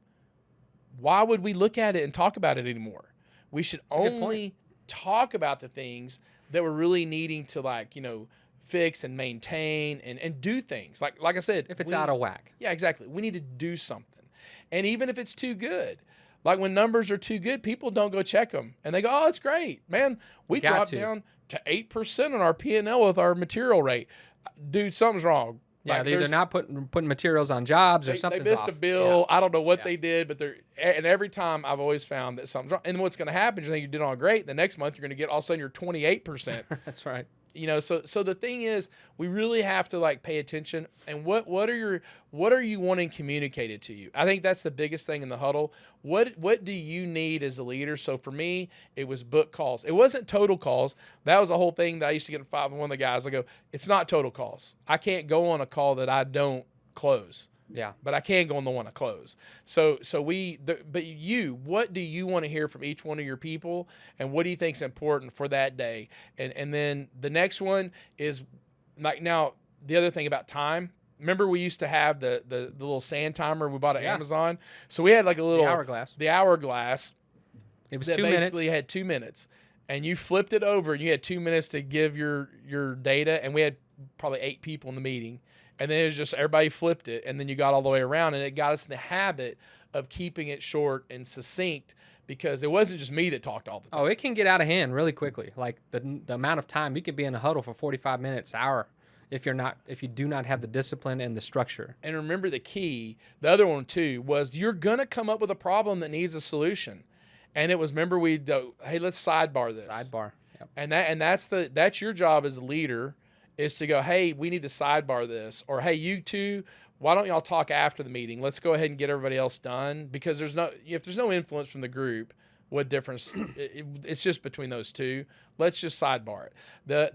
Why would we look at it and talk about it anymore? We should only talk about the things that we're really needing to fix and maintain and do things. Like I said, If it's out of whack. Yeah, exactly. We need to do something. And even if it's too good, like when numbers are too good, people don't go check them. And they go, oh, it's great. Man, we dropped down to 8% on our P&L with our material rate. Dude, something's wrong. Yeah, they're not putting materials on jobs, or something's They missed off. a bill. Yeah. I don't know what they did, but and every time I've always found that something's wrong. And what's going to happen is you think you did all great. The next month you're going to get all of a sudden you're 28%. That's right. So the thing is, we really have to pay attention. And what are you wanting communicated to you? I think that's the biggest thing in the huddle. What do you need as a leader? So for me, it was book calls. It wasn't total calls. That was the whole thing that I used to get in a fight with one of the guys. I go, it's not total calls. I can't go on a call that I don't close. Yeah. But I can go on the one I close. But what do you want to hear from each one of your people, and what do you think is important for that day? And then the next one is now the other thing about time. Remember we used to have the little sand timer we bought at Amazon. So we had a little the hourglass. It was that 2 minutes. Basically had 2 minutes, and you flipped it over and you had 2 minutes to give your data, and we had probably 8 people in the meeting. And then it was just everybody flipped it, and then you got all the way around, and it got us in the habit of keeping it short and succinct, because it wasn't just me that talked all the time. Oh, it can get out of hand really quickly. Like the amount of time you could be in a huddle for 45 minutes, hour, if you do not have the discipline and the structure. And remember the other one too, was you're gonna come up with a problem that needs a solution. And it was, remember hey, let's sidebar this. Sidebar. Yep. And that's your job as a leader, is to go, hey, we need to sidebar this, or hey, you two, why don't y'all talk after the meeting? Let's go ahead and get everybody else done, because if there's no influence from the group, what difference? It's just between those two. Let's just sidebar it.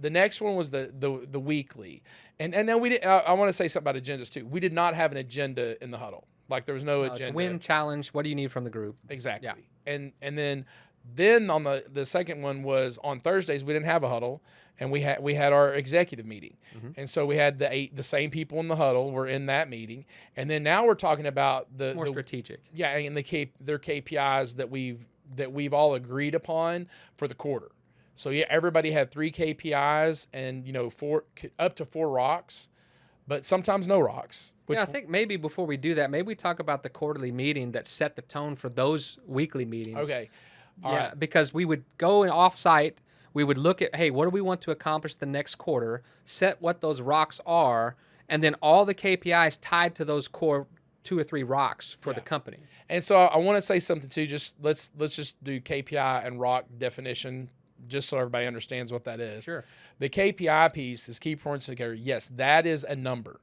The next one was the weekly, and then we did. I want to say something about agendas too. We did not have an agenda in the huddle. There was no agenda. It's win, challenge. What do you need from the group? Exactly. Yeah. And then on the second one was on Thursdays we didn't have a huddle, and we had our executive meeting. And so we had the same people in the huddle were in that meeting. And then now we're talking about more strategic. Yeah, and their KPIs that we've all agreed upon for the quarter. So yeah, everybody had 3 KPIs and up to 4 rocks, but sometimes no rocks. I think maybe before we do that, maybe we talk about the quarterly meeting that set the tone for those weekly meetings. Okay. All right. Because we would go off-site, we would look at, hey, what do we want to accomplish the next quarter, set what those rocks are, and then all the KPIs tied to those core 2 or 3 rocks for the company. And so I want to say something too. Just let's just do KPI and rock definition, just so everybody understands what that is. Sure. The KPI piece is key performance indicator. Yes, that is a number.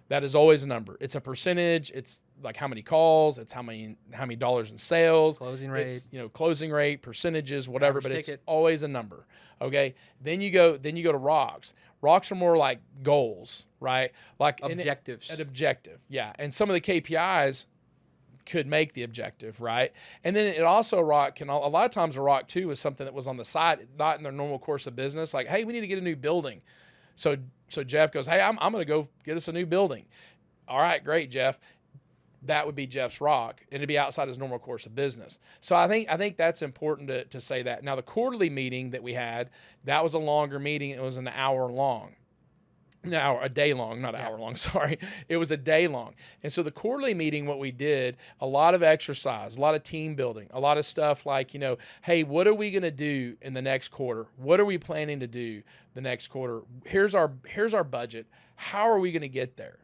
That is always a number. It's a percentage. It's like how many calls. It's how many dollars in sales. Closing rate. It's, closing rate, percentages, whatever. Average but ticket. It's always a number. Okay. Then you go to rocks. Rocks are more like goals, right? Like Objectives. An objective. Yeah. And some of the KPIs could make the objective, right? And then it also a lot of times a rock too is something that was on the side, not in their normal course of business. Like, hey, we need to get a new building. So Jeff goes, hey, I'm going to go get us a new building. All right, great, Jeff. That would be Jeff's rock, and it'd be outside his normal course of business. So I think that's important to say that. Now, the quarterly meeting that we had, that was a longer meeting. It was an hour long. No, a day long, not an hour long, sorry. It was a day long. And so the quarterly meeting, what we did, a lot of exercise, a lot of team building, a lot of stuff like, hey, what are we going to do in the next quarter? What are we planning to do the next quarter? Here's our budget. How are we going to get there?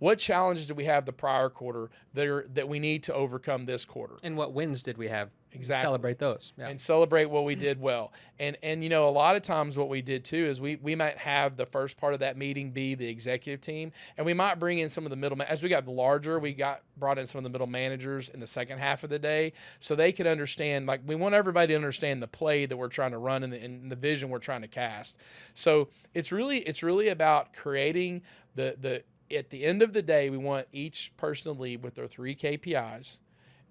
what challenges do we have the prior quarter that we need to overcome this quarter? And what wins did we have? Exactly. Celebrate those. Yeah. And celebrate what we did well. And a lot of times what we did too is we might have the first part of that meeting be the executive team, and we might bring in some of the middle. As we got larger, we brought in some of the middle managers in the second half of the day, so they could understand. Like, we want everybody to understand the play that we're trying to run and the vision we're trying to cast. So it's really about creating the. At the end of the day, we want each person to leave with their 3 KPIs.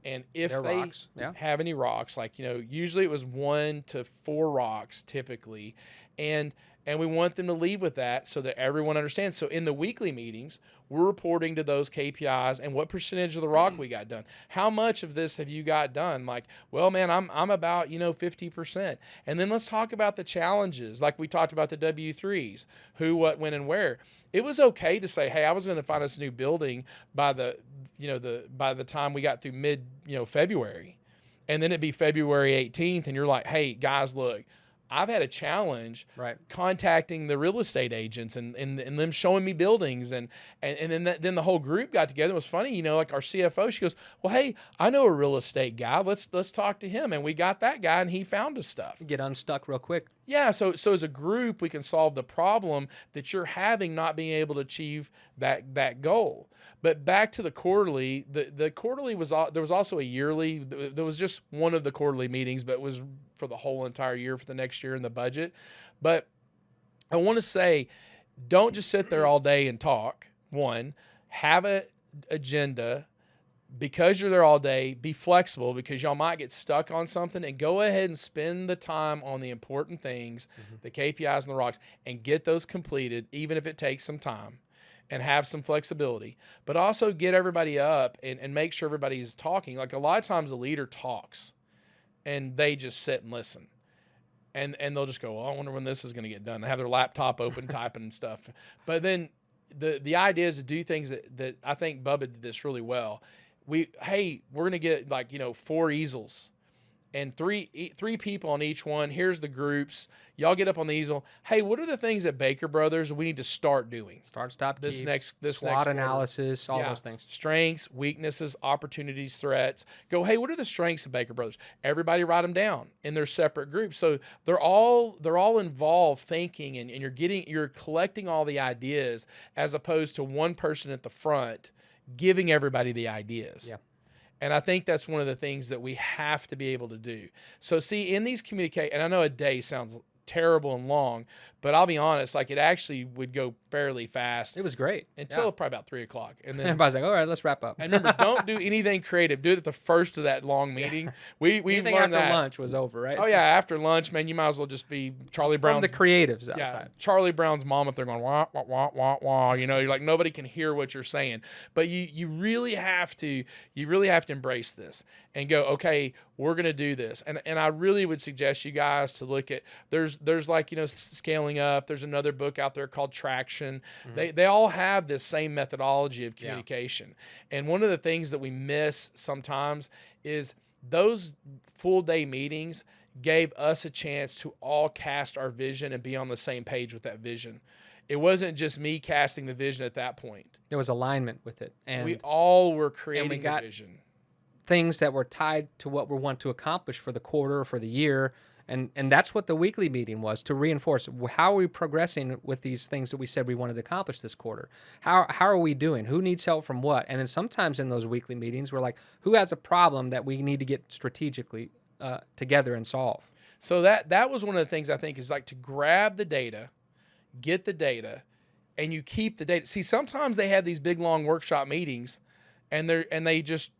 And if they have any rocks, like, usually it was 1 to 4 rocks typically. And we want them to leave with that so that everyone understands. So in the weekly meetings, we're reporting to those KPIs and what percentage of the rock we got done. How much of this have you got done? Like, well, man, I'm about, 50%. And then let's talk about the challenges. Like we talked about the W3s, who, what, when, and where. It was okay to say, hey, I was going to find us a new building by the time we got through mid, February. And then it'd be February 18th. And you're like, hey, guys, look, I've had a challenge contacting the real estate agents and them showing me buildings. And then the whole group got together. It was funny, like our CFO, she goes, well, hey, I know a real estate guy. Let's talk to him. And we got that guy and he found us stuff. Get unstuck real quick. Yeah, so as a group, we can solve the problem that you're having not being able to achieve that goal. But back to the quarterly, the quarterly there was also a yearly. There was just one of the quarterly meetings, but it was for the whole entire year for the next year in the budget. But I want to say, don't just sit there all day and talk. One, have an agenda. Because you're there all day, be flexible, because y'all might get stuck on something, and go ahead and spend the time on the important things, the KPIs and the rocks, and get those completed, even if it takes some time, and have some flexibility. But also get everybody up and make sure everybody's talking. Like, a lot of times the leader talks and they just sit and listen. And they'll just go, well, I wonder when this is going to get done. They have their laptop open, typing and stuff. But then the idea is to do things that I think Bubba did this really well. We're going to get 4 easels and three people on each one. Here's the groups. Y'all get up on the easel. Hey, what are the things at Baker Brothers we need to start doing? Start, stop, this keeps, next SWOT analysis, all those things. Strengths, weaknesses, opportunities, threats. Go, hey, what are the strengths of Baker Brothers? Everybody write them down in their separate groups. So they're all involved thinking, and you're collecting all the ideas, as opposed to one person at the front giving everybody the ideas. Yeah. And I think that's one of the things that we have to be able to do. So see, in these and I know a day sounds terrible and long, but I'll be honest, like, it actually would go fairly fast. It was great. Until probably about 3 o'clock. And then everybody's like, all right, let's wrap up. And remember, don't do anything creative. Do it at the first of that long meeting. Yeah. We Anything learned after that. lunch was over, right? Oh, yeah, after lunch, man, you might as well just be Charlie Brown's. From the creatives outside. Yeah, Charlie Brown's mom up there going, wah, wah, wah, wah, wah. You're like, nobody can hear what you're saying. But you really have to embrace this and go, okay, we're going to do this. And I really would suggest you guys to look at, there's scaling up. There's another book out there called Traction. Mm-hmm. They all have this same methodology of communication. Yeah. And one of the things that we miss sometimes is those full day meetings gave us a chance to all cast our vision and be on the same page with that vision. It wasn't just me casting the vision at that point. There was alignment with it. And we all were creating the vision. Things that were tied to what we want to accomplish for the quarter or for the year. And that's what the weekly meeting was, to reinforce how are we progressing with these things that we said we wanted to accomplish this quarter. How are we doing? Who needs help from what? And then sometimes in those weekly meetings, we're like, who has a problem that we need to get strategically together and solve? So that was one of the things I think is like to grab the data, get the data, and you keep the data. See, sometimes they have these big long workshop meetings, and they just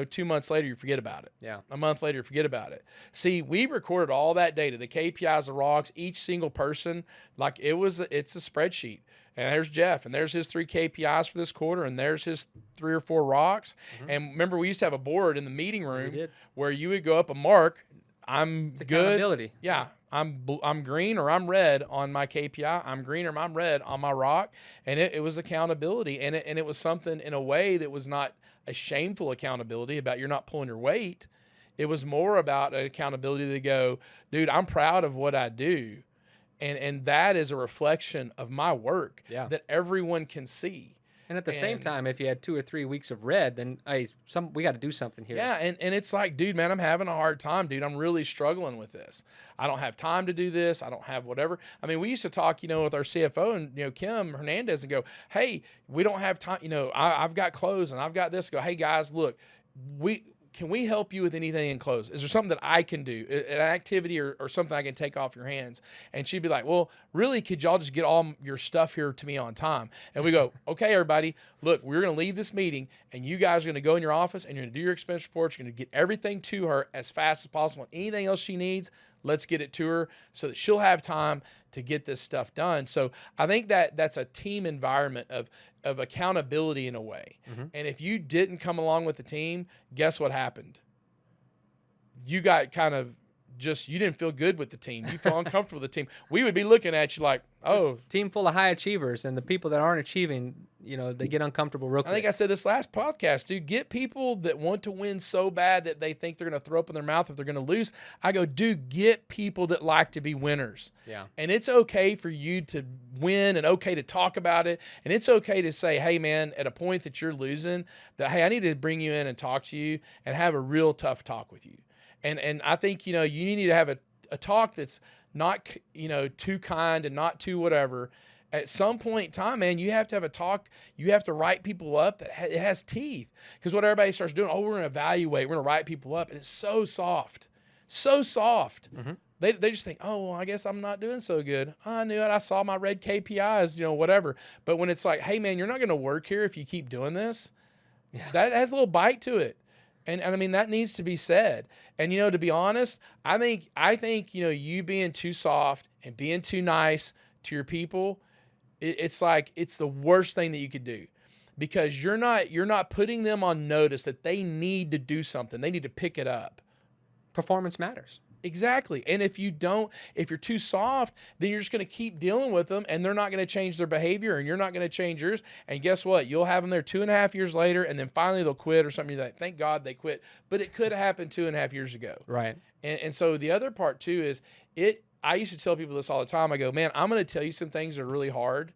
2 months later, you forget about it. Yeah. A month later, you forget about it. See, we recorded all that data, the KPIs, the rocks, each single person, like it's a spreadsheet. And there's Jeff, and there's his 3 KPIs for this quarter, and there's his 3 or 4 rocks. Mm-hmm. And remember, we used to have a board in the meeting room where you would go up and mark, it's good. Accountability. Yeah. I'm green or I'm red on my KPI. I'm green or I'm red on my rock. And it was accountability. And it was something in a way that was not a shameful accountability about you're not pulling your weight. It was more about an accountability to go, dude, I'm proud of what I do. And that is a reflection of my work that everyone can see. And at the same time, if you had 2 or 3 weeks of red, then hey, we got to do something here. Yeah, and it's like, dude, man, I'm having a hard time, dude. I'm really struggling with this. I don't have time to do this. I don't have whatever. I mean, we used to talk, with our CFO and, Kim Hernandez and go, hey, we don't have time. I've got clothes and I've got this. Go, hey, guys, look, can we help you with anything in clothes? Is there something that I can do, an activity or something I can take off your hands? And she'd be like, well, really, could y'all just get all your stuff here to me on time? And we go, okay, everybody, look, we're going to leave this meeting and you guys are going to go in your office and you're going to do your expense reports. You're going to get everything to her as fast as possible. Anything else she needs, let's get it to her so that she'll have time to get this stuff done. So I think that's a team environment of accountability in a way. Mm-hmm. And if you didn't come along with the team, guess what happened? You got kind of you didn't feel good with the team. You feel uncomfortable with the team. We would be looking at you like, oh. Team full of high achievers, and the people that aren't achieving, they get uncomfortable real quick. I think I said this last podcast, dude, get people that want to win so bad that they think they're going to throw up in their mouth if they're going to lose. I go, dude, get people that like to be winners. Yeah. And it's okay for you to win and okay to talk about it. And it's okay to say, hey, man, at a point that you're losing, that, hey, I need to bring you in and talk to you and have a real tough talk with you. And I think, you need to have a talk that's not, too kind and not too whatever. At some point in time, man, you have to have a talk. You have to write people up that it has teeth. Because what everybody starts doing, we're going to evaluate. We're going to write people up. And it's so soft. So soft. Mm-hmm. They just think, oh, well, I guess I'm not doing so good. I knew it. I saw my red KPIs, whatever. But when it's like, hey, man, you're not going to work here if you keep doing this, that has a little bite to it. And I mean, that needs to be said. And, to be honest, I think, you being too soft and being too nice to your people, it's like, it's the worst thing that you could do, because you're not putting them on notice that they need to do something. They need to pick it up. Performance matters. Exactly. And if you're too soft, then you're just going to keep dealing with them and they're not going to change their behavior and you're not going to change yours. And guess what? You'll have them there 2.5 years later and then finally they'll quit or something. You're like, thank God they quit. But it could have happened 2.5 years ago. Right. And so the other part too is I used to tell people this all the time. I go, man, I'm going to tell you some things that are really hard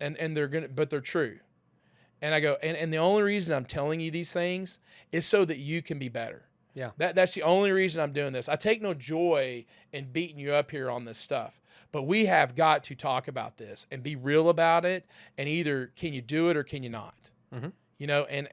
and but they're true. And I go, and the only reason I'm telling you these things is so that you can be better. Yeah. That's the only reason I'm doing this. I take no joy in beating you up here on this stuff, but we have got to talk about this and be real about it. And either can you do it or can you not? Mm-hmm.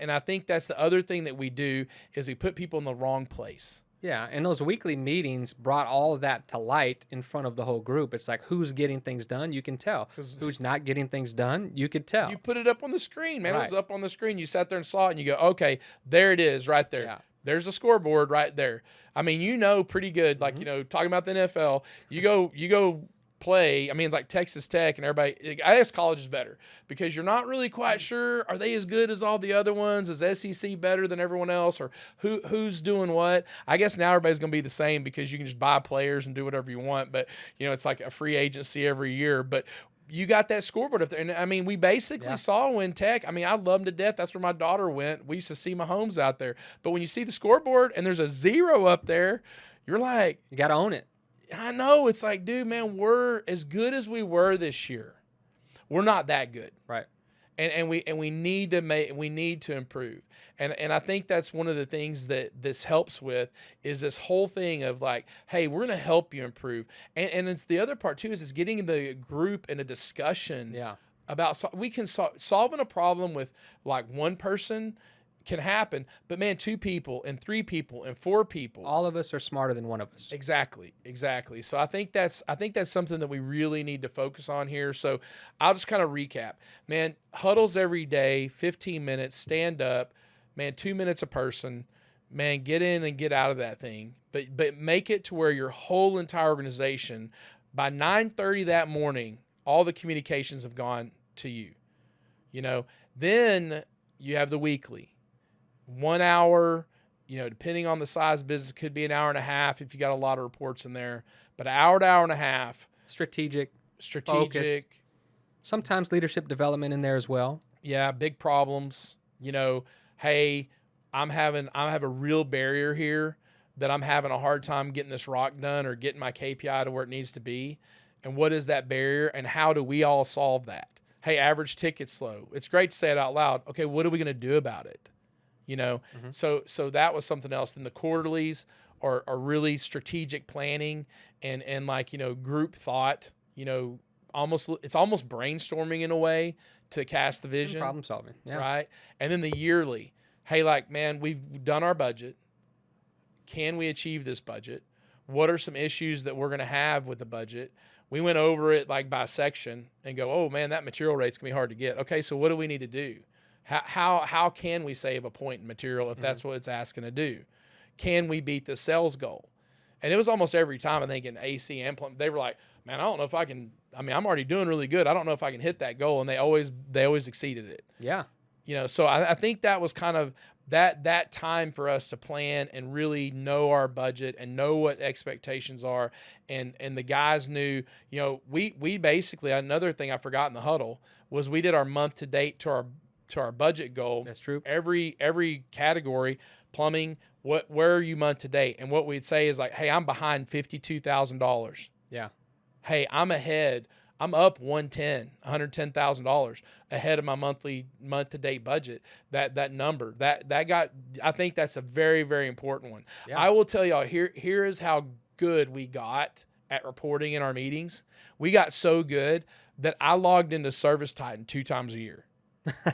And I think that's the other thing that we do is we put people in the wrong place. Yeah. And those weekly meetings brought all of that to light in front of the whole group. It's like, who's getting things done? You can tell. Who's not getting things done? You could tell. You put it up on the screen, man. Right. It was up on the screen. You sat there and saw it and you go, okay, there it is right there. Yeah. There's a scoreboard right there. I mean, pretty good. Like, talking about the NFL, you go play. I mean, it's like Texas Tech and everybody. I guess college is better because you're not really quite sure. Are they as good as all the other ones? Is SEC better than everyone else? Or who's doing what? I guess now everybody's going to be the same because you can just buy players and do whatever you want. But, it's like a free agency every year. But you got that scoreboard up there. And I mean, we basically saw when Tech, I mean, I love them to death. That's where my daughter went. We used to see Mahomes out there. But when you see the scoreboard and there's a 0 up there, you're like, you got to own it. I know. It's like, dude, man, we're as good as we were this year. We're not that good. Right. And we need to improve. And I think that's one of the things that this helps with is this whole thing of like, hey, we're going to help you improve. And it's the other part too is getting the group in a discussion about solving a problem with like one person can happen, but man, 2 people and 3 people and 4 people. All of us are smarter than one of us. Exactly. So I think that's something that we really need to focus on here. So I'll just kind of recap. Man, huddles every day, 15 minutes, stand up, man, 2 minutes a person. Man, get in and get out of that thing. But make it to where your whole entire organization, by 9:30 that morning, all the communications have gone to you. Then you have the weekly. 1 hour, depending on the size of business, could be an hour and a half if you got a lot of reports in there, but an hour to hour and a half. Strategic. Focus. Sometimes leadership development in there as well. Yeah. Big problems, hey, I have a real barrier here that I'm having a hard time getting this rock done or getting my KPI to where it needs to be. And what is that barrier and how do we all solve that? hey, average ticket's low. It's great to say it out loud. Okay, what are we going to do about it? So that was something else. Then the quarterlies are really strategic planning and like, group thought, it's almost brainstorming in a way to cast the vision. Problem solving. Yeah. Right. And then the yearly, hey, like, man, we've done our budget. Can we achieve this budget? What are some issues that we're going to have with the budget? We went over it like by section and go, oh man, that material rate's gonna be hard to get. Okay, so what do we need to do? How can we save a point in material if that's what it's asking to do? Can we beat the sales goal? And it was almost every time, I think, in AC implement, they were like, man, I don't know if I can. I mean, I'm already doing really good. I don't know if I can hit that goal, and they always exceeded it. Yeah. So I think that was kind of that time for us to plan and really know our budget and know what expectations are. And the guys knew, we basically, another thing I forgot in the huddle was we did our month to date to our budget goal. That's true. Every category, plumbing, where are you month to date? And what we'd say is like, hey, I'm behind $52,000. Yeah. Hey, I'm ahead. I'm up $110,000 ahead of my month to date budget. That number that got, I think that's a very, very important one. Yeah. I will tell y'all here is how good we got at reporting in our meetings. We got so good that I logged into Service Titan 2 times a year. I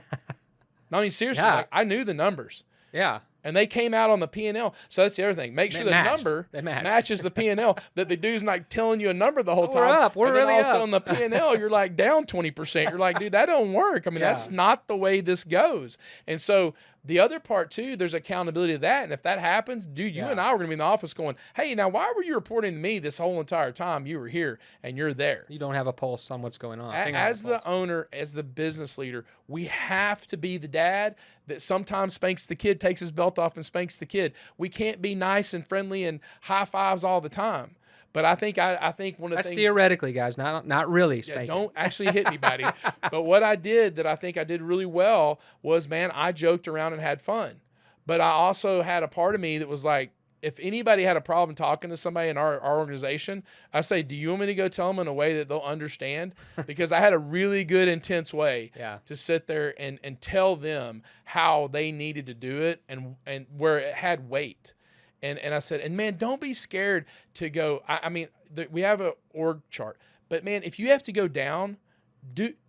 mean, seriously, like, I knew the numbers. Yeah. And they came out on the P&L. So that's the other thing. Make sure the number matches the P&L. That the dude's not telling you a number the whole time. We're up. We're and really then also up. on the P&L, you're like down 20%. You're like, dude, that don't work. I mean, that's not the way this goes. And so the other part, too, there's accountability to that. And if that happens, dude, you and I were going to be in the office going, hey, now why were you reporting to me this whole entire time you were here and you're there? You don't have a pulse on what's going on. As the owner, as the business leader, we have to be the dad that sometimes spanks the kid, takes his belt off and spanks the kid. We can't be nice and friendly and high fives all the time. But I think one of the things. That's theoretically, guys, not really spanking. Don't actually hit me, buddy. But what I did that I think I did really well was, man, I joked around and had fun. But I also had a part of me that was like, if anybody had a problem talking to somebody in our organization, I say, do you want me to go tell them in a way that they'll understand? Because I had a really good, intense way to sit there and tell them how they needed to do it and where it had weight. And I said, and man, don't be scared to go. I mean, we have an org chart, but man, if you have to go down,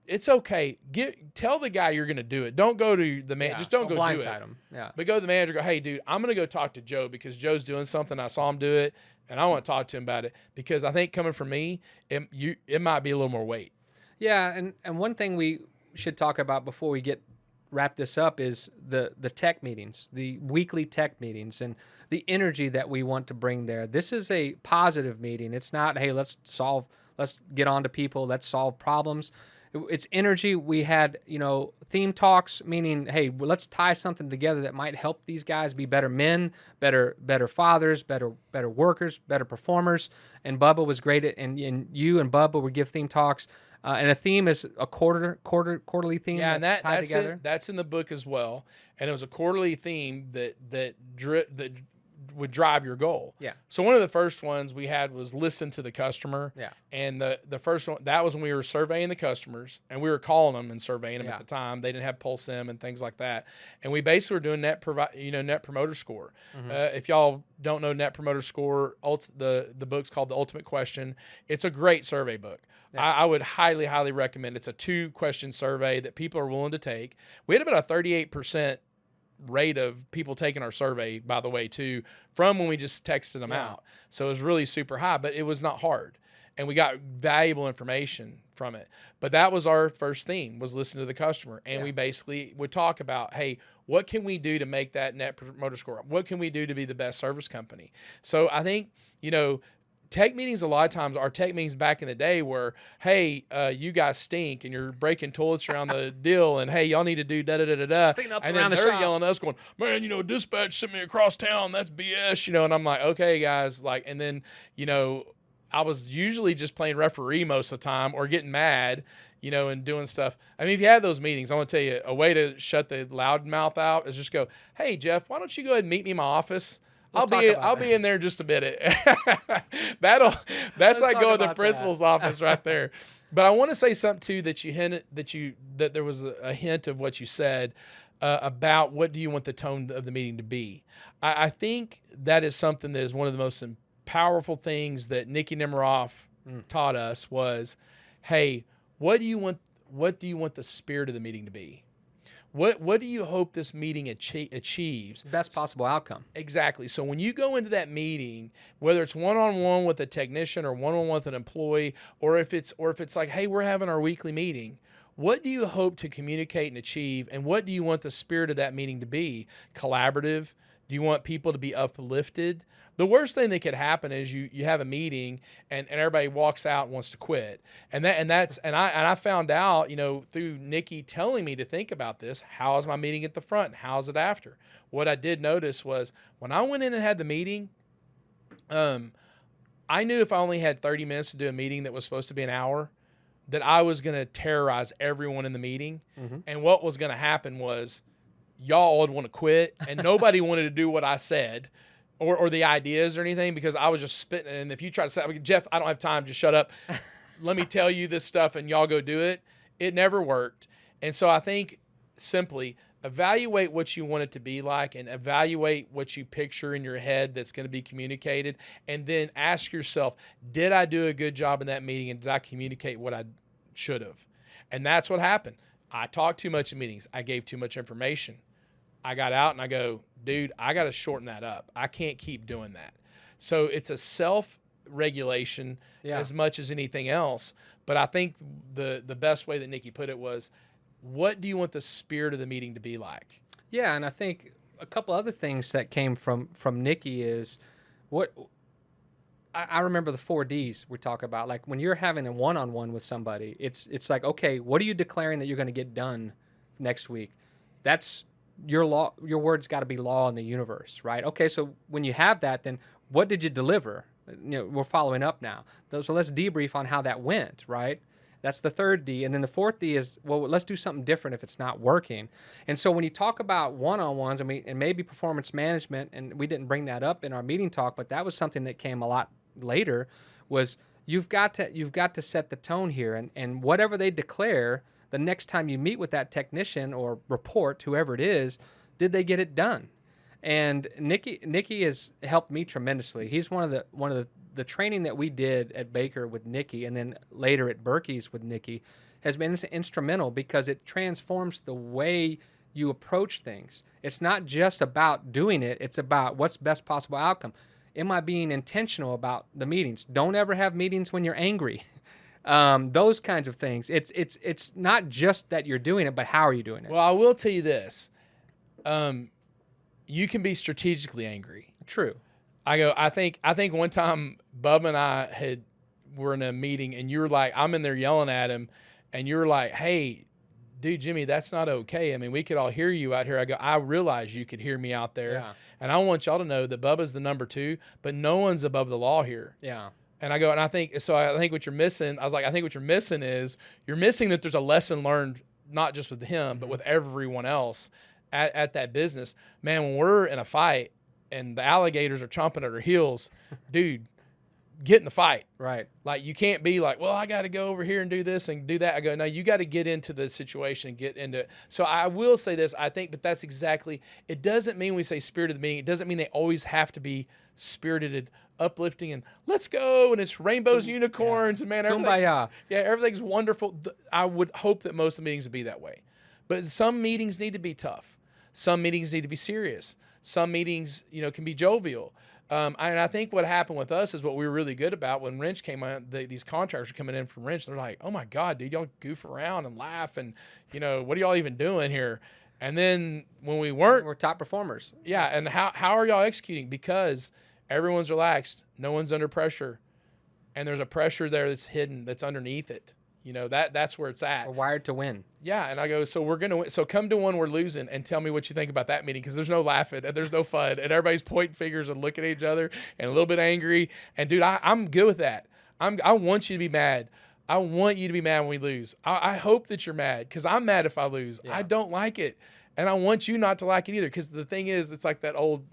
it's okay. Tell the guy you're going to do it. Don't go to the man. Yeah, just don't go do it. Him. Yeah. But go to the manager. Go, hey, dude, I'm going to go talk to Joe because Joe's doing something. I saw him do it, and I want to talk to him about it because I think coming from me, it might be a little more weight. Yeah, and one thing we should talk about before we wrap this up is the tech meetings, the weekly tech meetings, and the energy that we want to bring there. This is a positive meeting. It's not, hey, let's get on to people, let's solve problems. It's energy. We had, theme talks, meaning, hey, let's tie something together that might help these guys be better men, better fathers, better workers, better performers. And Bubba was great at, and you and Bubba would give theme talks. And a theme is a quarterly theme. Yeah, that's tied together. That's in the book as well. And it was a quarterly theme that would drive your goal. Yeah. So one of the first ones we had was listen to the customer. Yeah. And the first one, that was when we were surveying the customers and we were calling them and surveying them at the time. They didn't have PulseM and things like that. And we basically were doing net promoter score. Mm-hmm. If y'all don't know net promoter score, the book's called The Ultimate Question. It's a great survey book. Yeah. I would highly, highly recommend. It's a 2-question survey that people are willing to take. We had about a 38% rate of people taking our survey, by the way, too, from when we just texted them out. So it was really super high, but it was not hard. And we got valuable information from it. But that was our first theme, was listen to the customer. And we basically would talk about, hey, what can we do to make that net promoter score up? What can we do to be the best service company? So I think, tech meetings, a lot of times, our tech meetings back in the day were, hey, you guys stink and you're breaking toilets around the deal, and hey, y'all need to do da-da-da-da-da. And then they're yelling at us going, man, dispatch sent me across town. That's BS, and I'm like, okay, guys. And then, I was usually just playing referee most of the time or getting mad, and doing stuff. I mean, if you have those meetings, I want to tell you, a way to shut the loud mouth out is just go, hey, Jeff, why don't you go ahead and meet me in my office? We'll talk about I'll that. be in there in just a minute. That's Let's like talk going to the about principal's office right there. But I want to say something too that there was a hint of what you said about what do you want the tone of the meeting to be. I think that is something that is one of the most powerful things that Nikki Nemiroff taught us was, hey, what do you want the spirit of the meeting to be? What do you hope this meeting achieves? Best possible outcome. Exactly. So when you go into that meeting, whether it's one-on-one with a technician or one-on-one with an employee, or if it's like, hey, we're having our weekly meeting, what do you hope to communicate and achieve? And what do you want the spirit of that meeting to be? Collaborative? Do you want people to be uplifted? The worst thing that could happen is you have a meeting and everybody walks out and wants to quit. And I found out, through Nikki telling me to think about this, how is my meeting at the front? How's it after? What I did notice was when I went in and had the meeting, I knew if I only had 30 minutes to do a meeting that was supposed to be an hour, that I was going to terrorize everyone in the meeting. Mm-hmm. And what was going to happen was y'all would want to quit and nobody wanted to do what I said. Or the ideas or anything, because I was just spitting. And if you try to say, Jeff, I don't have time, just shut up. Let me tell you this stuff and y'all go do it. It never worked. And so I think simply evaluate what you want it to be like and evaluate what you picture in your head that's going to be communicated. And then ask yourself, did I do a good job in that meeting and did I communicate what I should have? And that's what happened. I talked too much in meetings. I gave too much information. I got out and I go, dude, I got to shorten that up. I can't keep doing that. So it's a self-regulation as much as anything else. But I think the best way that Nikki put it was, what do you want the spirit of the meeting to be like? Yeah, and I think a couple other things that came from Nikki is what I remember the 4 Ds we talk about. Like when you're having a one-on-one with somebody, it's like, okay, what are you declaring that you're going to get done next week? That's your words got to be law in the universe, right? Okay, so when you have that, then what did you deliver? We're following up now. So let's debrief on how that went, right? That's the 3rd D. And then the 4th D is, well, let's do something different if it's not working. And so when you talk about one-on-ones and maybe performance management, and we didn't bring that up in our meeting talk, but that was something that came a lot later, was you've got to set the tone here. And whatever they declare, the next time you meet with that technician or report, whoever it is, did they get it done? And Nikki has helped me tremendously. He's one of the training that we did at Baker with Nikki, and then later at Berkey's with Nikki, has been instrumental because it transforms the way you approach things. It's not just about doing it; it's about what's best possible outcome. Am I being intentional about the meetings? Don't ever have meetings when you're angry. Those kinds of things. It's not just that you're doing it, but how are you doing it? Well, I will tell you this. You can be strategically angry. True. I think one time Bub and I were in a meeting and you were like, I'm in there yelling at him and you were like, hey, dude, Jimmie, that's not okay. I mean, we could all hear you out here. I go, I realize you could hear me out there. Yeah. And I want y'all to know that Bubba's the number 2, but no one's above the law here. Yeah. And I go, and I think what you're missing, I was like, I think what you're missing is you're missing that there's a lesson learned, not just with him, but with everyone else at that business. Man, when we're in a fight and the alligators are chomping at our heels, dude, get in the fight. Right. Like, you can't be like, well, I got to go over here and do this and do that. I go, no, you got to get into the situation and get into it. So I will say this, I think, but that's exactly, it doesn't mean we say spirit of the meeting. It doesn't mean they always have to be spirited and uplifting and let's go and it's rainbows, unicorns, and man, everything's wonderful. I would hope that most of the meetings would be that way. But some meetings need to be tough. Some meetings need to be serious. Some meetings, can be jovial. And I think what happened with us is what we were really good about when Wrench came on. These contractors are coming in from Wrench. They're like, oh my God, dude, y'all goof around and laugh. And, what are y'all even doing here? And then when we're top performers. Yeah. And how are y'all executing? Because everyone's relaxed. No one's under pressure. And there's a pressure there that's hidden, that's underneath it. That's where it's at. We're wired to win. Yeah, and I go, so we're going to win. So come to one we're losing and tell me what you think about that meeting, because there's no laughing and there's no fun and everybody's pointing fingers and looking at each other and a little bit angry. And, dude, I'm good with that. I want you to be mad. I want you to be mad when we lose. I hope that you're mad, because I'm mad if I lose. Yeah. I don't like it. And I want you not to like it either, because the thing is, it's like that old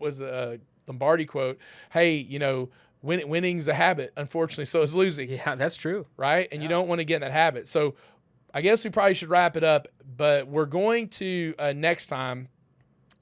Lombardi quote, hey, you know, winning's a habit. Unfortunately, so is losing. Yeah, that's true. Right. And you don't want to get in that habit. So I guess we probably should wrap it up, but we're going to next time,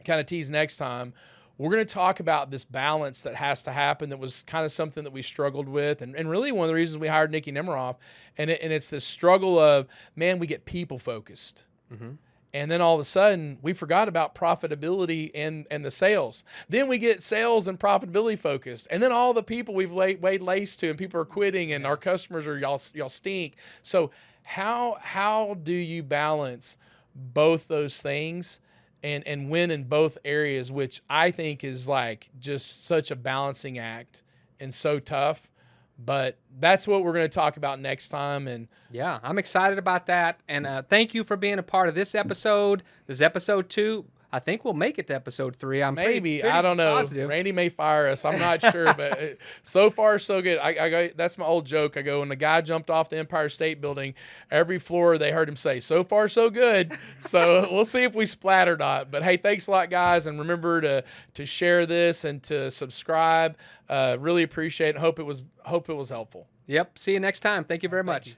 kind of tease next time, we're going to talk about this balance that has to happen. That was kind of something that we struggled with. And really one of the reasons we hired Nikki Nemiroff. And it's this struggle of, man, we get people focused. Mm-hmm. And then all of a sudden we forgot about profitability and the sales. Then we get sales and profitability focused. And then all the people we've laid lace to and people are quitting and our customers are y'all stink. So how do you balance both those things and win in both areas, which I think is like just such a balancing act and so tough. But that's what we're going to talk about next time. And yeah, I'm excited about that. And thank you for being a part of this episode. This is episode 2. I think we'll make it to episode 3. I'm maybe pretty I don't know. positive. Randy may fire us. I'm not sure, but so far so good. I go. That's my old joke. I go, when the guy jumped off the Empire State Building, every floor they heard him say, "So far so good." So we'll see if we splat or not. But hey, thanks a lot, guys, and remember to share this and to subscribe. Really appreciate it. Hope it was helpful. Yep. See you next time. Thank you very much. You.